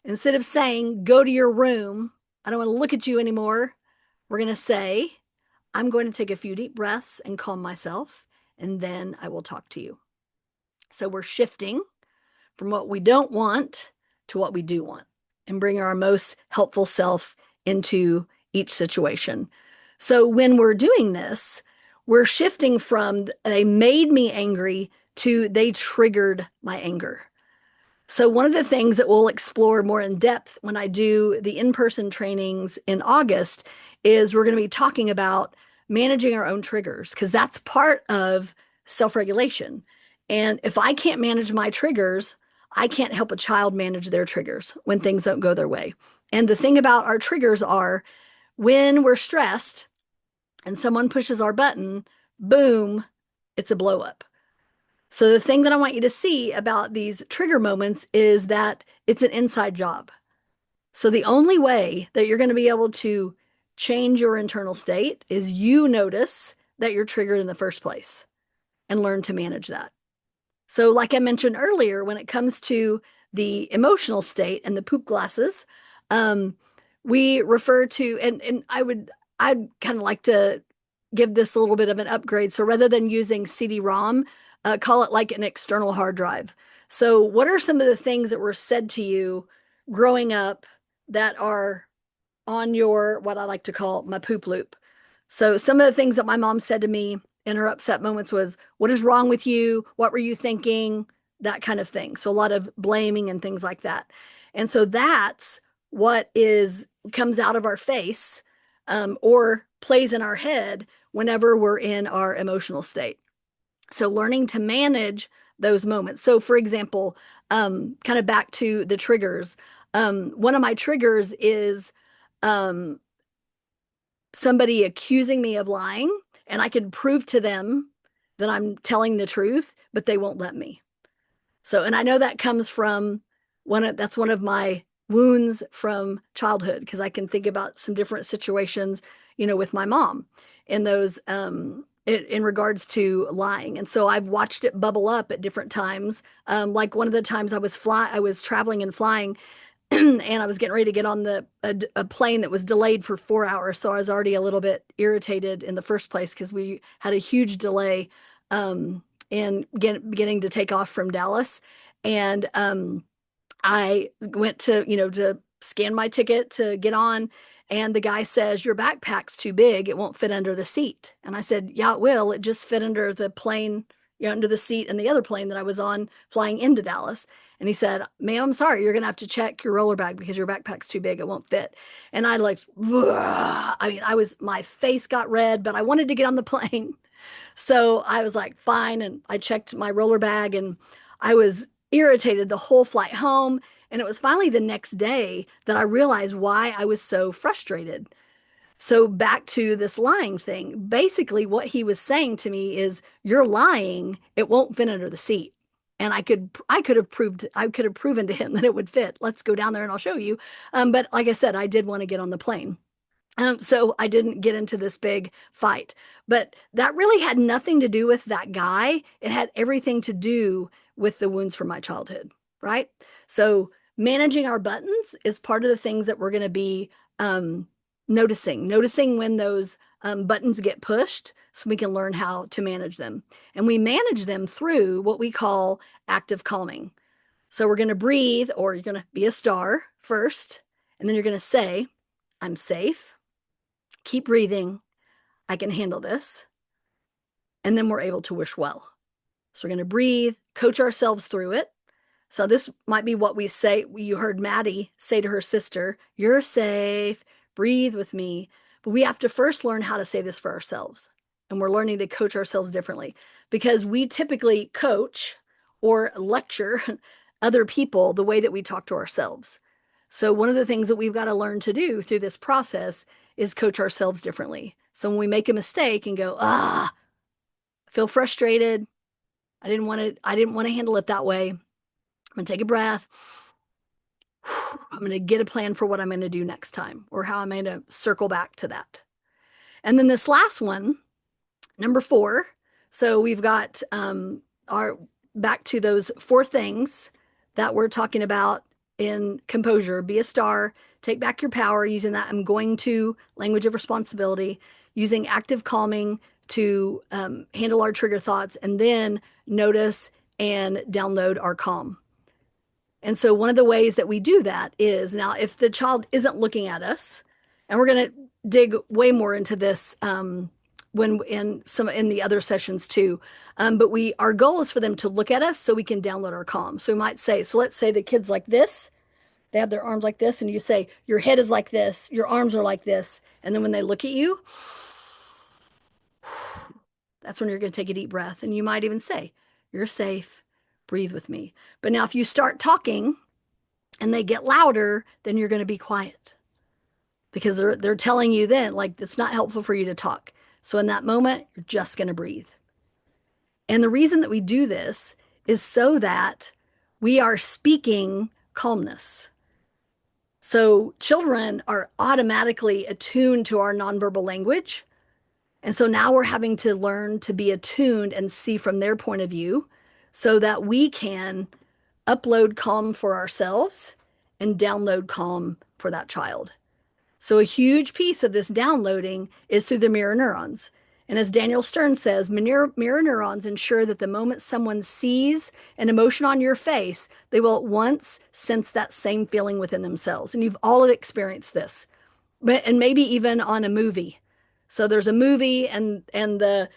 Instead of saying, go to your room, I don't want to look at you anymore, we're going to say, I'm going to take a few deep breaths and calm myself, and then I will talk to you. So we're shifting from what we don't want to what we do want and bring our most helpful self into each situation. So when we're doing this, we're shifting from they made me angry to they triggered my anger. So one of the things that we'll explore more in depth when I do the in-person trainings in August is we're going to be talking about managing our own triggers, because that's part of self-regulation. And if I can't manage my triggers, I can't help a child manage their triggers when things don't go their way. And the thing about our triggers are when we're stressed and someone pushes our button, boom, it's a blow up. So the thing that I want you to see about these trigger moments is that it's an inside job. So the only way that you're going to be able to change your internal state is you notice that you're triggered in the first place and learn to manage that. So like I mentioned earlier, when it comes to the emotional state and the poop glasses, we refer to, and I'd kind of like to give this a little bit of an upgrade. So rather than using CD-ROM, call it like an external hard drive. So what are some of the things that were said to you growing up that are on your, what I like to call my poop loop? So some of the things that my mom said to me in her upset moments was, "What is wrong with you? What were you thinking?" That kind of thing. So a lot of blaming and things like that. And so that's what is comes out of our face, or plays in our head whenever we're in our emotional state. So learning to manage those moments. So for example, kind of back to the triggers. One of my triggers is um, somebody accusing me of lying, and I could prove to them that I'm telling the truth, but they won't let me. So, and I know that comes from that's one of my wounds from childhood, because I can think about some different situations, with my mom in those, in regards to lying. And so I've watched it bubble up at different times. Like one of the times I was traveling and flying, and I was getting ready to get on a plane that was delayed for 4 hours. So I was already a little bit irritated in the first place because we had a huge delay, in getting to take off from Dallas. And I went to scan my ticket to get on, and the guy says, "Your backpack's too big. It won't fit under the seat." And I said, "Yeah, it will. It just fit under the plane, under the seat in the other plane that I was on flying into Dallas." And he said, "Ma'am, I'm sorry. You're gonna have to check your roller bag because your backpack's too big. It won't fit." And I like, I mean, my face got red, but I wanted to get on the plane. So I was like, fine. And I checked my roller bag, and I was irritated the whole flight home. And it was finally the next day that I realized why I was so frustrated. So back to this lying thing. Basically, what he was saying to me is, "You're lying. It won't fit under the seat." And I could have proven to him that it would fit. Let's go down there and I'll show you. But like I said, I did want to get on the plane. So I didn't get into this big fight. But that really had nothing to do with that guy. It had everything to do with the wounds from my childhood, right? So managing our buttons is part of the things that we're going to be, noticing when those, buttons get pushed, so we can learn how to manage them. And we manage them through what we call active calming. So we're going to breathe, or you're going to be a star first, and then you're going to say, "I'm safe. Keep breathing. I can handle this." And then we're able to wish well. So we're going to breathe, coach ourselves through it. So this might be what we say. You heard Maddie say to her sister, "You're safe. Breathe with me." But we have to first learn how to say this for ourselves. And we're learning to coach ourselves differently, because we typically coach or lecture other people the way that we talk to ourselves. So one of the things that we've got to learn to do through this process is coach ourselves differently. So when we make a mistake and go, "I feel frustrated. I didn't want to handle it that way. I'm going to take a breath. I'm going to get a plan for what I'm going to do next time, or how I'm going to circle back to that." And then this last one, number 4. So we've got, our back to those 4 things that we're talking about in composure. Be a star, take back your power, using that "I'm going to" language of responsibility, using active calming to, handle our trigger thoughts, and then notice and download our calm. And so one of the ways that we do that is, now if the child isn't looking at us, and we're going to dig way more into this, when in the other sessions too. But our goal is for them to look at us so we can download our calm. So we might say, so let's say the kid's like this, they have their arms like this, and you say, "Your head is like this, your arms are like this." And then when they look at you, that's when you're going to take a deep breath. And you might even say, "You're safe, breathe with me." But now if you start talking and they get louder, then you're going to be quiet, because they're telling you then, like, it's not helpful for you to talk. So in that moment, you're just going to breathe. And the reason that we do this is so that we are speaking calmness. So children are automatically attuned to our nonverbal language. And so now we're having to learn to be attuned and see from their point of view, so that we can upload calm for ourselves and download calm for that child. So a huge piece of this downloading is through the mirror neurons. And as Daniel Stern says, mirror neurons ensure that the moment someone sees an emotion on your face, they will at once sense that same feeling within themselves. And you've all experienced this, and maybe even on a movie. So there's a movie and the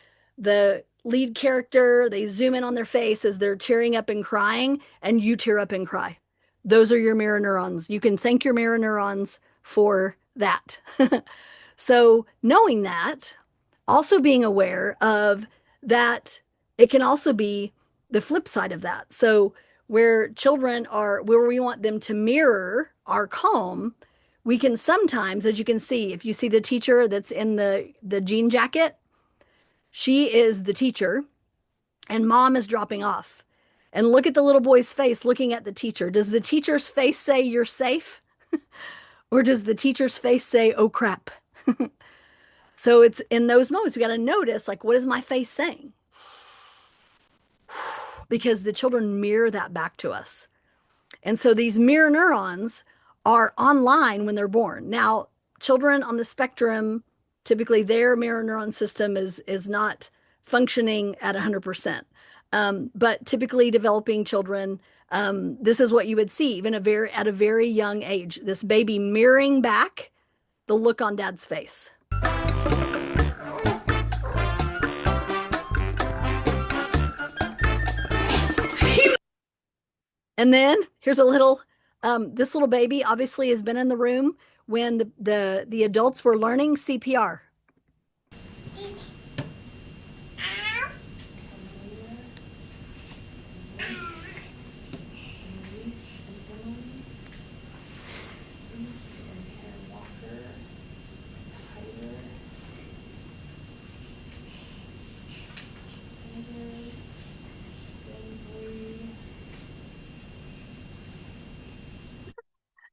lead character, they zoom in on their face as they're tearing up and crying, and you tear up and cry. Those are your mirror neurons. You can thank your mirror neurons for that. So knowing that, also being aware of that, it can also be the flip side of that. So where children are, where we want them to mirror our calm, we can sometimes, as you can see, if you see the teacher that's in the jean jacket, she is the teacher and mom is dropping off. And look at the little boy's face looking at the teacher. Does the teacher's face say you're safe? Or does the teacher's face say, oh crap? So it's in those moments we got to notice, like, what is my face saying? Because the children mirror that back to us. And so these mirror neurons are online when they're born. Now, children on the spectrum, typically their mirror neuron system is not functioning at 100%. But typically developing children, this is what you would see even at a very young age, this baby mirroring back the look on dad's face. And then here's a little, this little baby obviously has been in the room when the adults were learning CPR.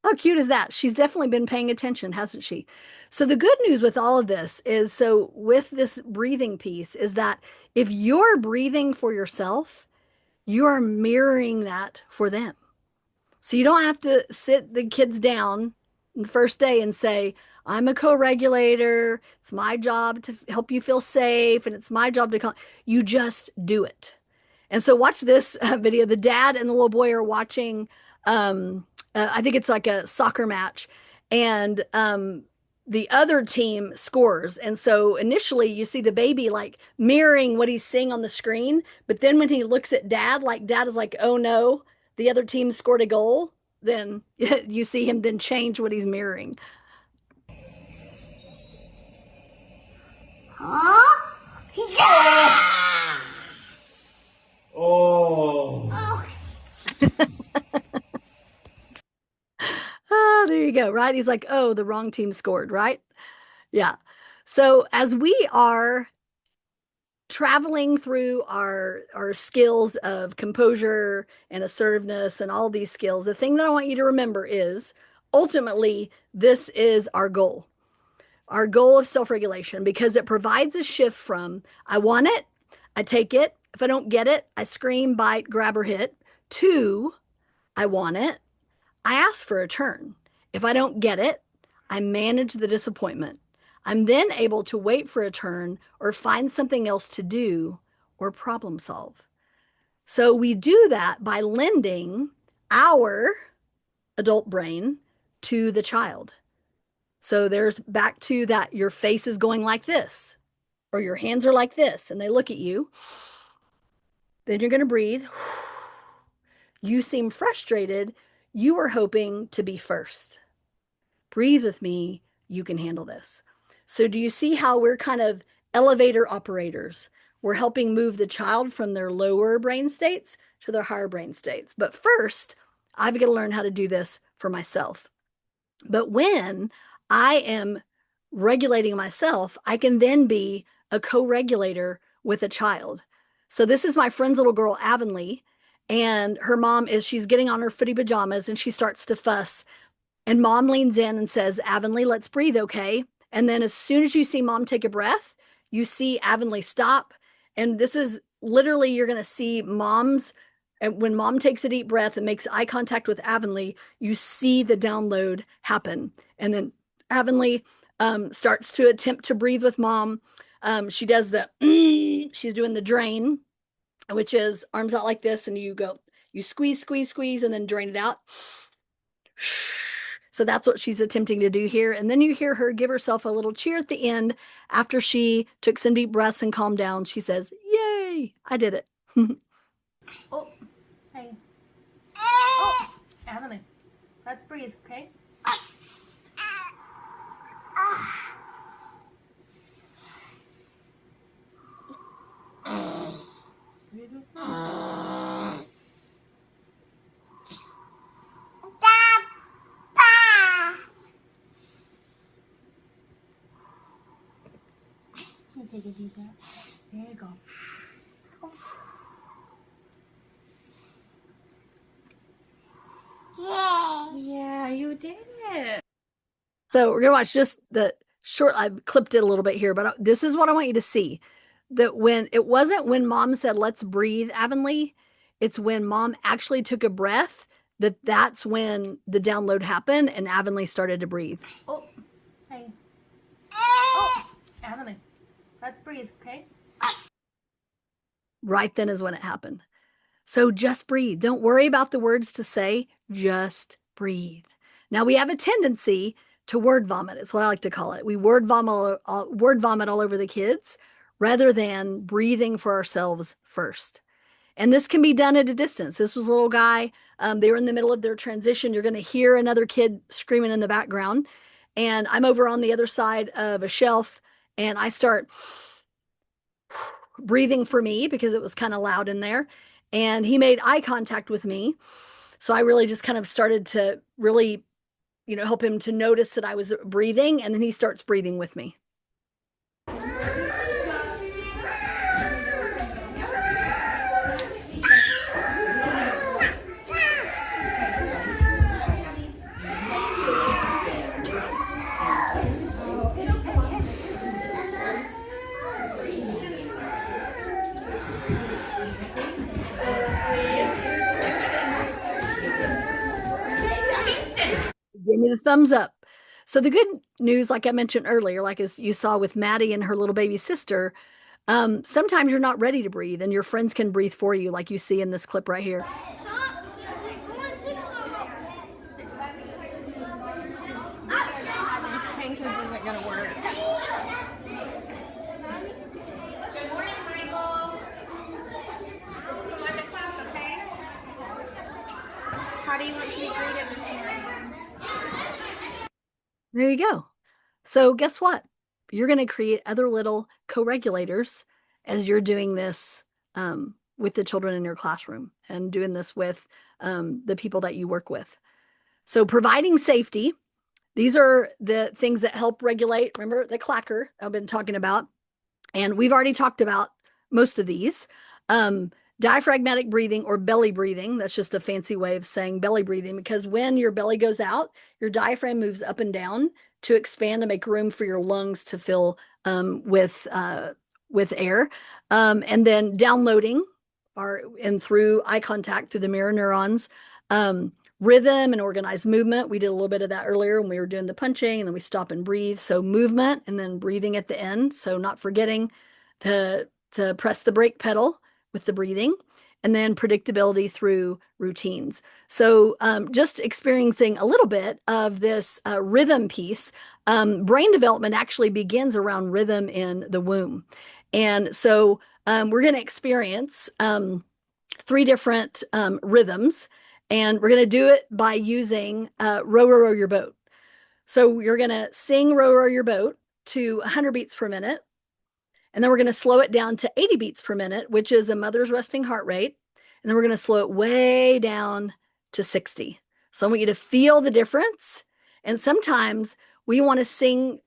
How cute is that? She's definitely been paying attention, hasn't she? So the good news with all of this is, so with this breathing piece, is that if you're breathing for yourself, you are mirroring that for them. So you don't have to sit the kids down the first day and say, I'm a co-regulator. It's my job to help you feel safe, and it's my job to you just do it. And so watch this video. The dad and the little boy are watching, I think it's like a soccer match, and the other team scores. And so initially you see the baby like mirroring what he's seeing on the screen. But then when he looks at dad, like dad is like, oh no, the other team scored a goal. Then you see him then change what he's mirroring. Huh? Oh. Oh, there you go, right? He's like, oh, the wrong team scored, right? Yeah. So as we are traveling through our skills of composure and assertiveness and all these skills, the thing that I want you to remember is ultimately this is our goal of self-regulation, because it provides a shift from I want it, I take it, if I don't get it, I scream, bite, grab, or hit, to I want it, I ask for a turn. If I don't get it, I manage the disappointment. I'm then able to wait for a turn or find something else to do or problem solve. So we do that by lending our adult brain to the child. So there's back to that, your face is going like this, or your hands are like this, and they look at you. Then you're going to breathe. You seem frustrated. You were hoping to be first. Breathe with me. You can handle this. So do you see how we're kind of elevator operators? We're helping move the child from their lower brain states to their higher brain states. But first, I've got to learn how to do this for myself. But when I am regulating myself, I can then be a co-regulator with a child. So this is my friend's little girl, Avonlea, and her mom she's getting on her footy pajamas and she starts to fuss. And mom leans in and says, Avonlea, let's breathe, okay? And then as soon as you see mom take a breath, you see Avonlea stop. And this is literally, you're going to see when mom takes a deep breath and makes eye contact with Avonlea, you see the download happen. And then Avonlea starts to attempt to breathe with mom. She does she's doing the drain, which is arms out like this. And you squeeze, squeeze, squeeze, and then drain it out. So that's what she's attempting to do here. And then you hear her give herself a little cheer at the end after she took some deep breaths and calmed down. She says, "Yay, I did it." Oh, hey. Oh, Emily. Let's breathe, okay? Breathe with me. You take a deep breath. There you go. Yeah, you did it. So we're gonna watch just the short. I've clipped it a little bit here, but this is what I want you to see. That when it wasn't when mom said, "Let's breathe," Avonlea, it's when mom actually took a breath that's when the download happened and Avonlea started to breathe. Oh, hey. Oh, Emily. Let's breathe, okay? Right then is when it happened. So just breathe. Don't worry about the words to say, just breathe. Now we have a tendency to word vomit. It's what I like to call it. We word vomit all over the kids rather than breathing for ourselves first. And this can be done at a distance. This was a little guy. They were in the middle of their transition. You're going to hear another kid screaming in the background. And I'm over on the other side of a shelf and I start breathing for me because it was kind of loud in there. And he made eye contact with me. So I really just kind of started to really, help him to notice that I was breathing. And then he starts breathing with me. Give me the thumbs up. So the good news, like I mentioned earlier, like as you saw with Maddie and her little baby sister, sometimes you're not ready to breathe and your friends can breathe for you, like you see in this clip right here. Tensions isn't gonna work. Good morning, Michael. Welcome to class, okay? How do you want to be greeted this morning? There you go. So guess what? You're going to create other little co-regulators as you're doing this with the children in your classroom and doing this with the people that you work with. So providing safety, these are the things that help regulate. Remember the clacker I've been talking about, and we've already talked about most of these. Diaphragmatic breathing or belly breathing, that's just a fancy way of saying belly breathing, because when your belly goes out, your diaphragm moves up and down to expand and make room for your lungs to fill with air. And then downloading and through eye contact through the mirror neurons. Rhythm and organized movement. We did a little bit of that earlier when we were doing the punching, and then we stop and breathe. So movement and then breathing at the end. So not forgetting to press the brake pedal with the breathing, and then predictability through routines. So just experiencing a little bit of this rhythm piece. Brain development actually begins around rhythm in the womb. And so we're going to experience 3 different rhythms, and we're going to do it by using row, row, row your boat. So you're going to sing row, row your boat to 100 beats per minute. And then we're going to slow it down to 80 beats per minute, which is a mother's resting heart rate. And then we're going to slow it way down to 60. So I want you to feel the difference. And sometimes we want to sing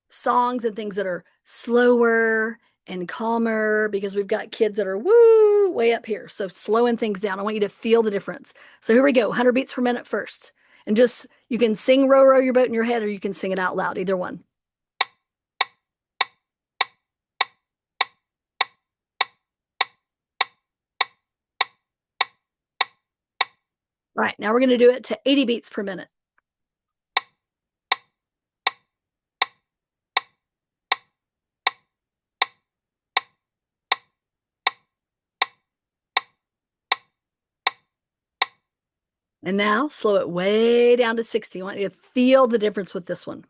songs and things that are slower and calmer because we've got kids that are woo way up here. So slowing things down. I want you to feel the difference. So here we go, 100 beats per minute first. And just, you can sing row, row your boat in your head, or you can sing it out loud, either one. All right, now we're going to do it to 80 beats per minute. And now slow it way down to 60. I want you to feel the difference with this one.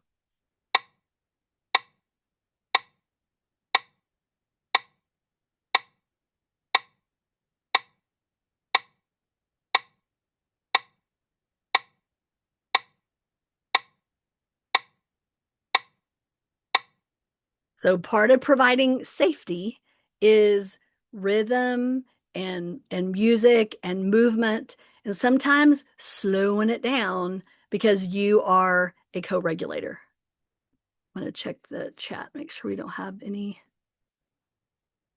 So part of providing safety is rhythm and music and movement, and sometimes slowing it down because you are a co-regulator. I'm going to check the chat, make sure we don't have any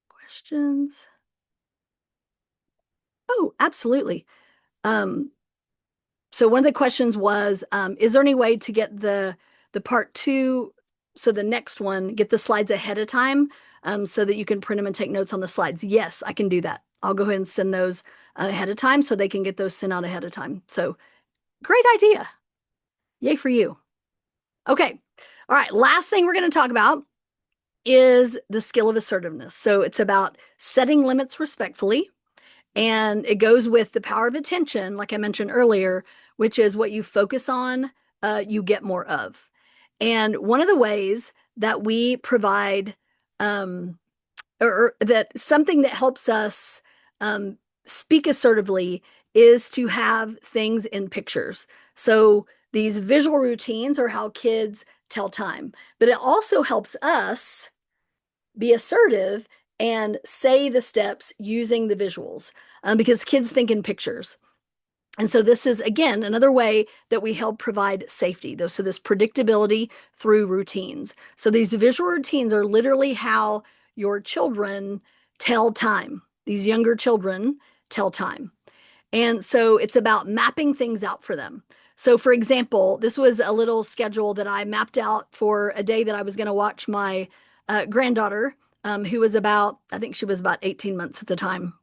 questions. Oh, absolutely. So one of the questions was, is there any way to get the part two, so the next one, get the slides ahead of time, so that you can print them and take notes on the slides? Yes, I can do that. I'll go ahead and send those ahead of time so they can get those sent out ahead of time. So great idea. Yay for you. Okay. All right. Last thing we're going to talk about is the skill of assertiveness. So it's about setting limits respectfully. And it goes with the power of attention, like I mentioned earlier, which is what you focus on, you get more of. And one of the ways that we provide, or that something that helps us um, speak assertively, is to have things in pictures. So these visual routines are how kids tell time, but it also helps us be assertive and say the steps using the visuals, because kids think in pictures. And so this is, again, another way that we help provide safety, though. So this predictability through routines. So these visual routines are literally how your children tell time. These younger children tell time. And so it's about mapping things out for them. So, for example, this was a little schedule that I mapped out for a day that I was going to watch my granddaughter, who was about, I think she was about 18 months at the time.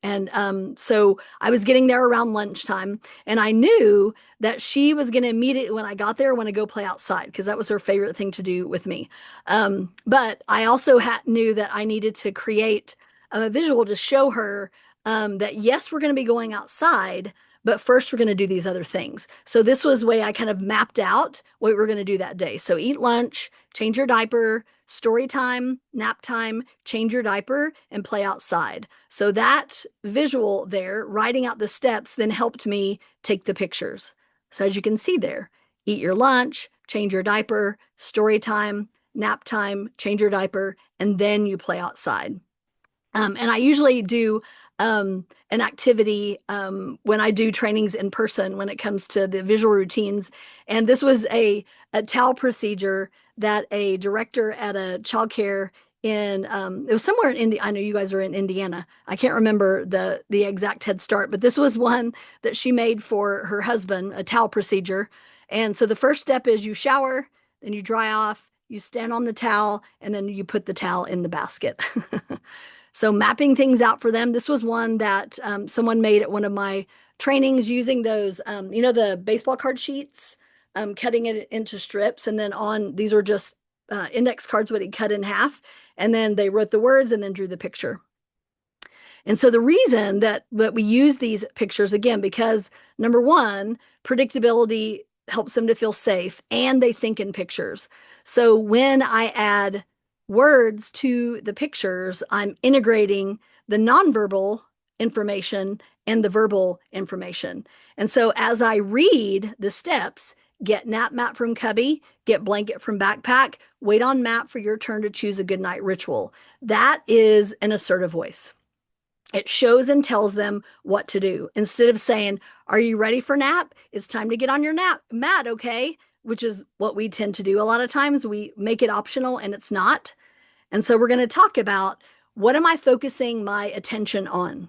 And so I was getting there around lunchtime, and I knew that she was going to immediately, when I got there, want to go play outside because that was her favorite thing to do with me. But I also knew that I needed to create a visual to show her that yes, we're going to be going outside, but first we're going to do these other things. So this was the way I kind of mapped out what we were going to do that day. So eat lunch, change your diaper, story time, nap time, change your diaper, and play outside. So that visual there, writing out the steps, then helped me take the pictures. So as you can see there, eat your lunch, change your diaper, story time, nap time, change your diaper, and then you play outside. And I usually do an activity when I do trainings in person when it comes to the visual routines. And this was a towel procedure that a director at a childcare in it was somewhere in India. I know you guys are in Indiana. I can't remember the exact Head Start, but this was one that she made for her husband, a towel procedure. And so the first step is you shower, then you dry off, you stand on the towel, and then you put the towel in the basket. So mapping things out for them. This was one that someone made at one of my trainings using those, the baseball card sheets, cutting it into strips. And then these were just index cards, what he cut in half. And then they wrote the words and then drew the picture. And so the reason that we use these pictures, again, because number one, predictability helps them to feel safe and they think in pictures. So when I add words to the pictures, I'm integrating the nonverbal information and the verbal information. And so as I read the steps, get nap mat from cubby, get blanket from backpack, wait on mat for your turn to choose a good night ritual. That is an assertive voice. It shows and tells them what to do. Instead of saying, are you ready for nap? It's time to get on your nap mat, okay? Which is what we tend to do. A lot of times we make it optional and it's not. And so we're going to talk about, what am I focusing my attention on?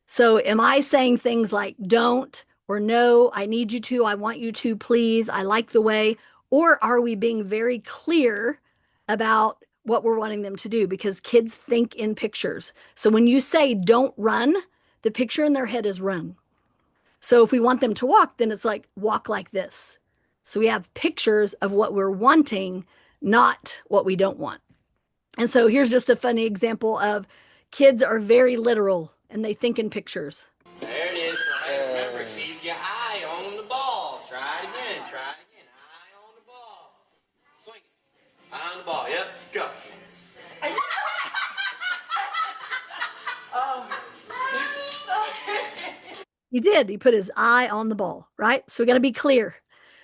So am I saying things like don't, or no, I need you to, I want you to, please, I like the way? Or are we being very clear about what we're wanting them to do? Because kids think in pictures. So when you say don't run, the picture in their head is run. So if we want them to walk, then it's like walk like this. So we have pictures of what we're wanting, not what we don't want. And so here's just a funny example of kids are very literal and they think in pictures. There it is. Remember, feed your eyes. He did. He put his eye on the ball, right? So we got to be clear.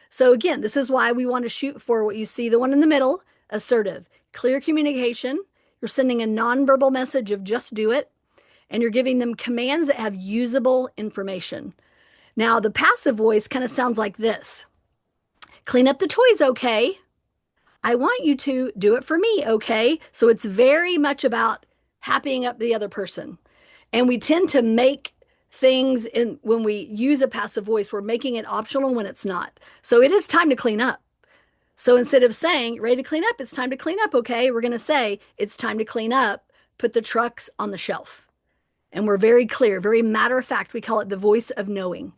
So again, this is why we want to shoot for what you see, the one in the middle, assertive, clear communication. You're sending a nonverbal message of just do it, and you're giving them commands that have usable information. Now, the passive voice kind of sounds like this. Clean up the toys, okay? I want you to do it for me, okay? So it's very much about happying up the other person. And we tend to make things in when we use a passive voice, we're making it optional when it's not. So it is time to clean up. So instead of saying, ready to clean up, it's time to clean up, okay? We're going to say, it's time to clean up, put the trucks on the shelf. And we're very clear, very matter of fact. We call it the voice of knowing.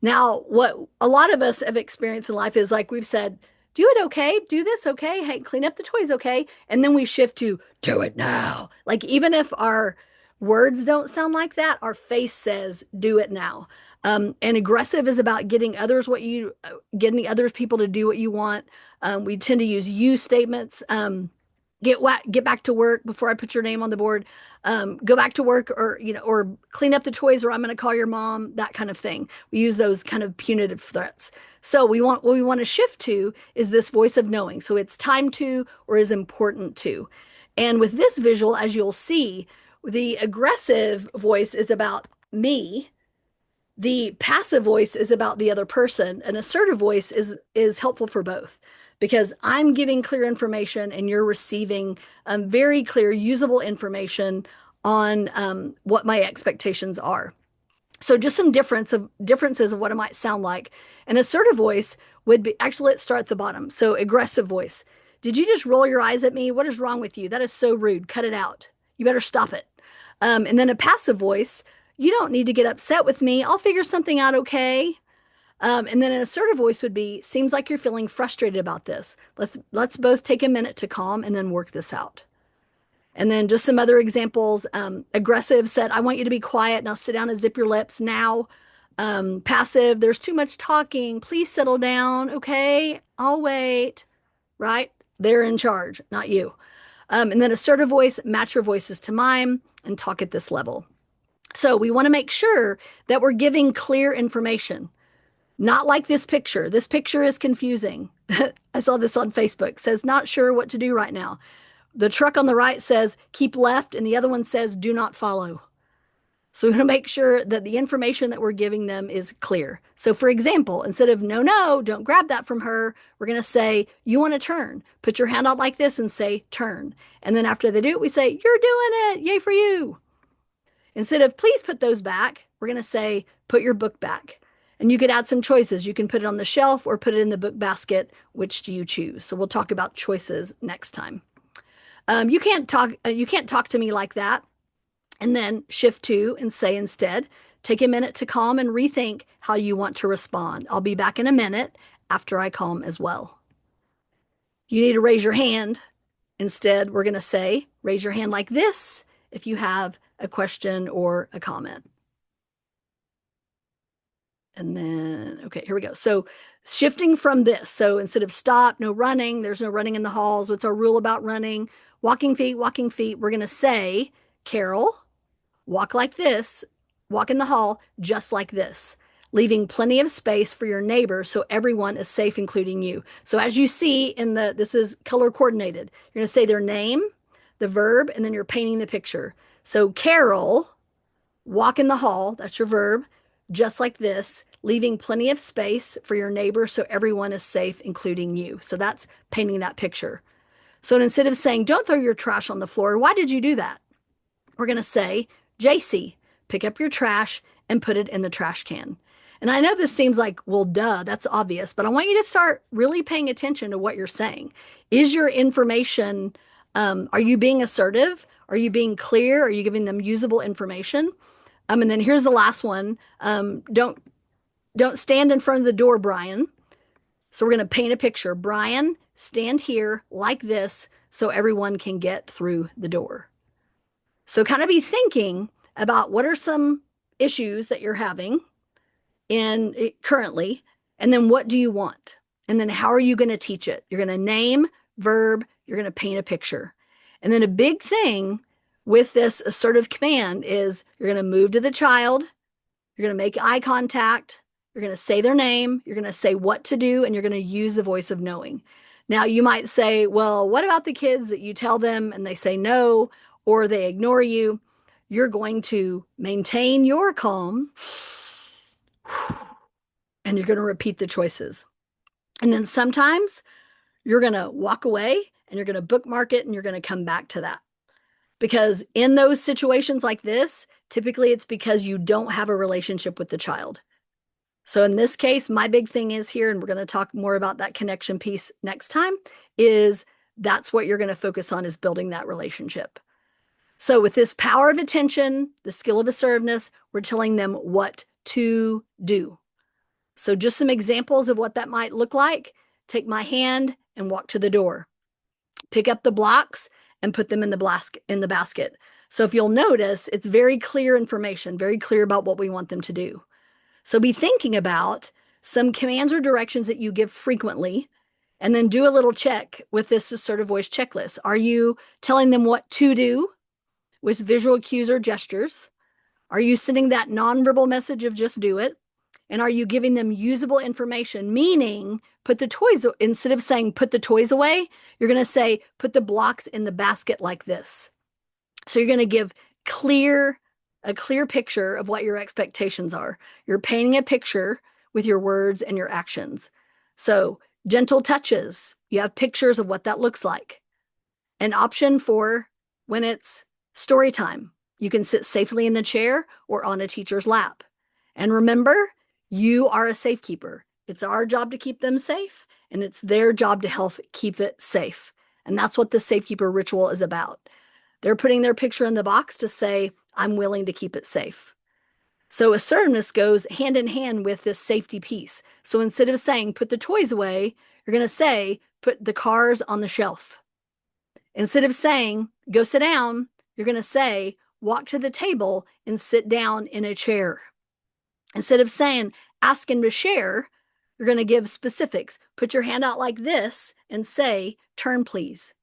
Now, what a lot of us have experienced in life is like we've said, do it okay, do this okay, hey, clean up the toys okay. And then we shift to do it now. Like even if our words don't sound like that, our face says do it now. And aggressive is about getting others getting other people to do what you want. We tend to use you statements. Get back to work before I put your name on the board. Go back to work, or clean up the toys, or I'm going to call your mom. That kind of thing. We use those kind of punitive threats. So what we want to shift to is this voice of knowing. So it's time to or is important to. And with this visual, as you'll see, the aggressive voice is about me. The passive voice is about the other person. An assertive voice is helpful for both because I'm giving clear information and you're receiving very clear, usable information on what my expectations are. So just some differences of what it might sound like. An assertive voice would be, actually, let's start at the bottom. So aggressive voice. Did you just roll your eyes at me? What is wrong with you? That is so rude. Cut it out. You better stop it. And then a passive voice, you don't need to get upset with me. I'll figure something out, okay? And then an assertive voice would be, seems like you're feeling frustrated about this. Let's both take a minute to calm and then work this out. And then just some other examples. Aggressive said, I want you to be quiet. Now sit down and zip your lips now. Passive, there's too much talking. Please settle down. Okay, I'll wait. Right? They're in charge, not you. And then assertive voice, match your voices to mine and talk at this level. So we want to make sure that we're giving clear information. Not like this picture. This picture is confusing. I saw this on Facebook. Says, not sure what to do right now. The truck on the right says, keep left, and the other one says, do not follow. So we want to make sure that the information that we're giving them is clear. So for example, instead of no, don't grab that from her, we're going to say, you want to turn. Put your hand out like this and say, turn. And then after they do it, we say, you're doing it. Yay for you. Instead of please put those back, we're going to say, put your book back. And you could add some choices. You can put it on the shelf or put it in the book basket. Which do you choose? So we'll talk about choices next time. You can't talk to me like that. And then shift to and say instead, take a minute to calm and rethink how you want to respond. I'll be back in a minute after I calm as well. You need to raise your hand. Instead, we're going to say, raise your hand like this if you have a question or a comment. And then, okay, here we go. So shifting from this. So instead of stop, no running, there's no running in the halls. What's our rule about running? Walking feet. We're going to say, Carol, walk like this, walk in the hall just like this, leaving plenty of space for your neighbor so everyone is safe, including you. So as you see in this is color coordinated. You're going to say their name, the verb, and then you're painting the picture. So Carol, walk in the hall, that's your verb, just like this, leaving plenty of space for your neighbor so everyone is safe, including you. So that's painting that picture. So instead of saying, don't throw your trash on the floor, why did you do that? We're going to say, JC, pick up your trash and put it in the trash can. And I know this seems like, well, duh, that's obvious, but I want you to start really paying attention to what you're saying. Is your information, are you being assertive? Are you being clear? Are you giving them usable information? And then here's the last one. Don't stand in front of the door, Brian. So we're going to paint a picture. Brian, stand here like this so everyone can get through the door. So kind of be thinking about what are some issues that you're having currently, and then what do you want? And then how are you going to teach it? You're going to name, verb, you're going to paint a picture. And then a big thing with this assertive command is you're going to move to the child, You're going to make eye contact. You're going to say their name. You're going to say what to do, and you're going to use the voice of knowing. Now, you might say, well, what about the kids that you tell them and they say no or they ignore you? You're going to maintain your calm and you're going to repeat the choices. And then sometimes you're going to walk away and you're going to bookmark it and you're going to come back to that. Because in those situations like this, typically it's because you don't have a relationship with the child. So in this case, my big thing is here, and we're going to talk more about that connection piece next time, is that's what you're going to focus on, is building that relationship. So with this power of attention, the skill of assertiveness, we're telling them what to do. So just some examples of what that might look like. Take my hand and walk to the door. Pick up the blocks and put them in the basket. So if you'll notice, it's very clear information, very clear about what we want them to do. So be thinking about some commands or directions that you give frequently, and then do a little check with this assertive voice checklist. Are you telling them what to do with visual cues or gestures? Are you sending that nonverbal message of just do it? And are you giving them usable information, meaning put the toys, instead of saying put the toys away, you're going to say put the blocks in the basket like this. So you're going to give a clear picture of what your expectations are. You're painting a picture with your words and your actions. So gentle touches, you have pictures of what that looks like. An option for when it's story time, you can sit safely in the chair or on a teacher's lap. And remember, you are a safekeeper. It's our job to keep them safe, and it's their job to help keep it safe. And that's what the safekeeper ritual is about. They're putting their picture in the box to say, I'm willing to keep it safe. So assertiveness goes hand in hand with this safety piece. So instead of saying, put the toys away, you're going to say, put the cars on the shelf. Instead of saying, go sit down, you're going to say, walk to the table and sit down in a chair. Instead of saying, ask him to share, you're going to give specifics. Put your hand out like this and say, turn, please.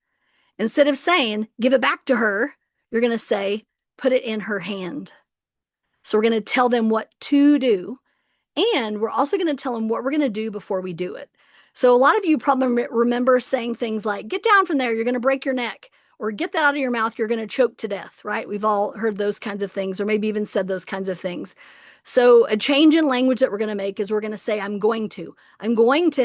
Instead of saying, give it back to her, you're going to say, put it in her hand. So we're going to tell them what to do. And we're also going to tell them what we're going to do before we do it. So a lot of you probably remember saying things like, get down from there, you're going to break your neck, or get that out of your mouth, you're going to choke to death, right? We've all heard those kinds of things, or maybe even said those kinds of things. So a change in language that we're going to make is we're going to say, I'm going to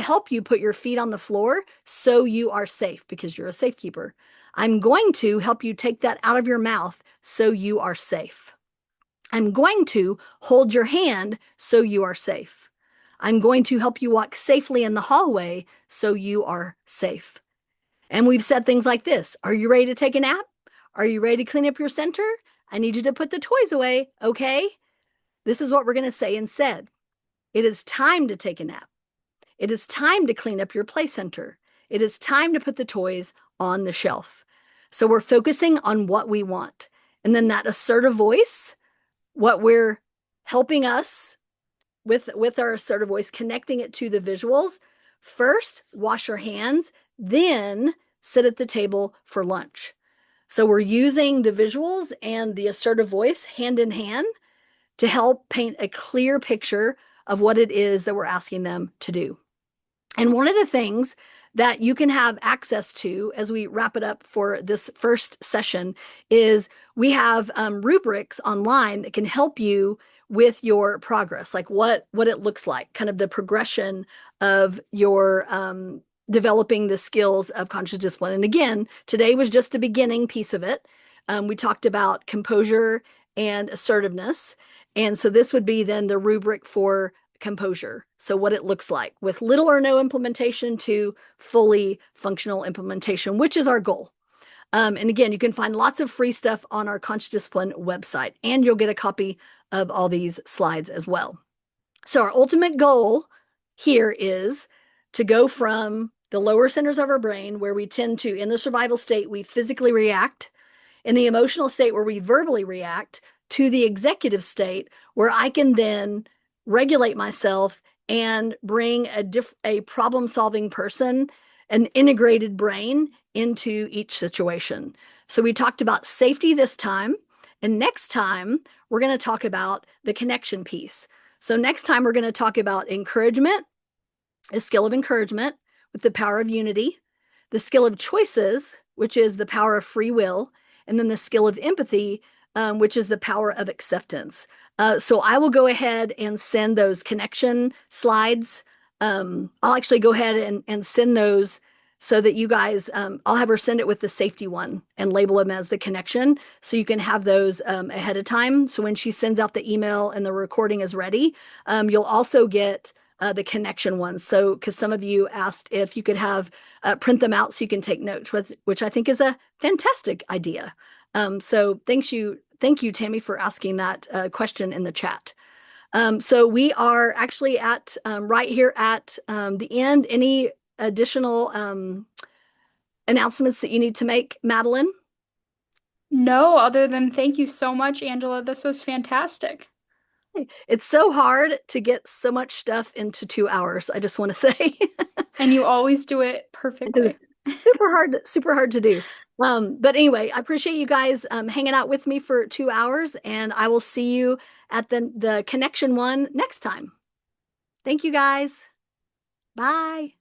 help you put your feet on the floor so you are safe, because you're a safekeeper. I'm going to help you take that out of your mouth so you are safe. I'm going to hold your hand so you are safe. I'm going to help you walk safely in the hallway so you are safe. And we've said things like this. Are you ready to take a nap? Are you ready to clean up your center? I need you to put the toys away, okay? This is what we're going to say instead. It is time to take a nap. It is time to clean up your play center. It is time to put the toys on the shelf. So we're focusing on what we want. And then that assertive voice, what we're helping us with our assertive voice, connecting it to the visuals. First, wash your hands, then sit at the table for lunch. So we're using the visuals and the assertive voice hand in hand to help paint a clear picture of what it is that we're asking them to do. And one of the things that you can have access to as we wrap it up for this first session is we have rubrics online that can help you with your progress, like what it looks like, kind of the progression of your developing the skills of conscious discipline. And again, today was just the beginning piece of it. We talked about composure and assertiveness. And so this would be then the rubric for composure. So what it looks like with little or no implementation to fully functional implementation, which is our goal. And again, you can find lots of free stuff on our Conscious Discipline website, and you'll get a copy of all these slides as well. So our ultimate goal here is to go from the lower centers of our brain, where we tend to, in the survival state, we physically react, in the emotional state where we verbally react, to the executive state where I can then regulate myself and bring a problem-solving person, an integrated brain into each situation. So we talked about safety this time, And next time, we're going to talk about the connection piece. So next time, we're going to talk about encouragement, a skill of encouragement with the power of unity, the skill of choices, which is the power of free will, and then the skill of empathy, which is the power of acceptance. So I will go ahead and send those connection slides. I'll actually go ahead and send those so that you guys, I'll have her send it with the safety one and label them as the connection. So you can have those ahead of time. So when she sends out the email and the recording is ready, you'll also get the connection ones. So, because some of you asked if you could have print them out so you can take notes, which I think is a fantastic idea. So thank you, Tammy, for asking that question in the chat. So we are actually at right here at the end. Any additional announcements that you need to make, Madeline? No, other than thank you so much, Angela. This was fantastic. It's so hard to get so much stuff into 2 hours, I just want to say. And you always do it perfectly. Super hard to do. But anyway, I appreciate you guys hanging out with me for 2 hours, and I will see you at the connection one next time. Thank you guys. Bye.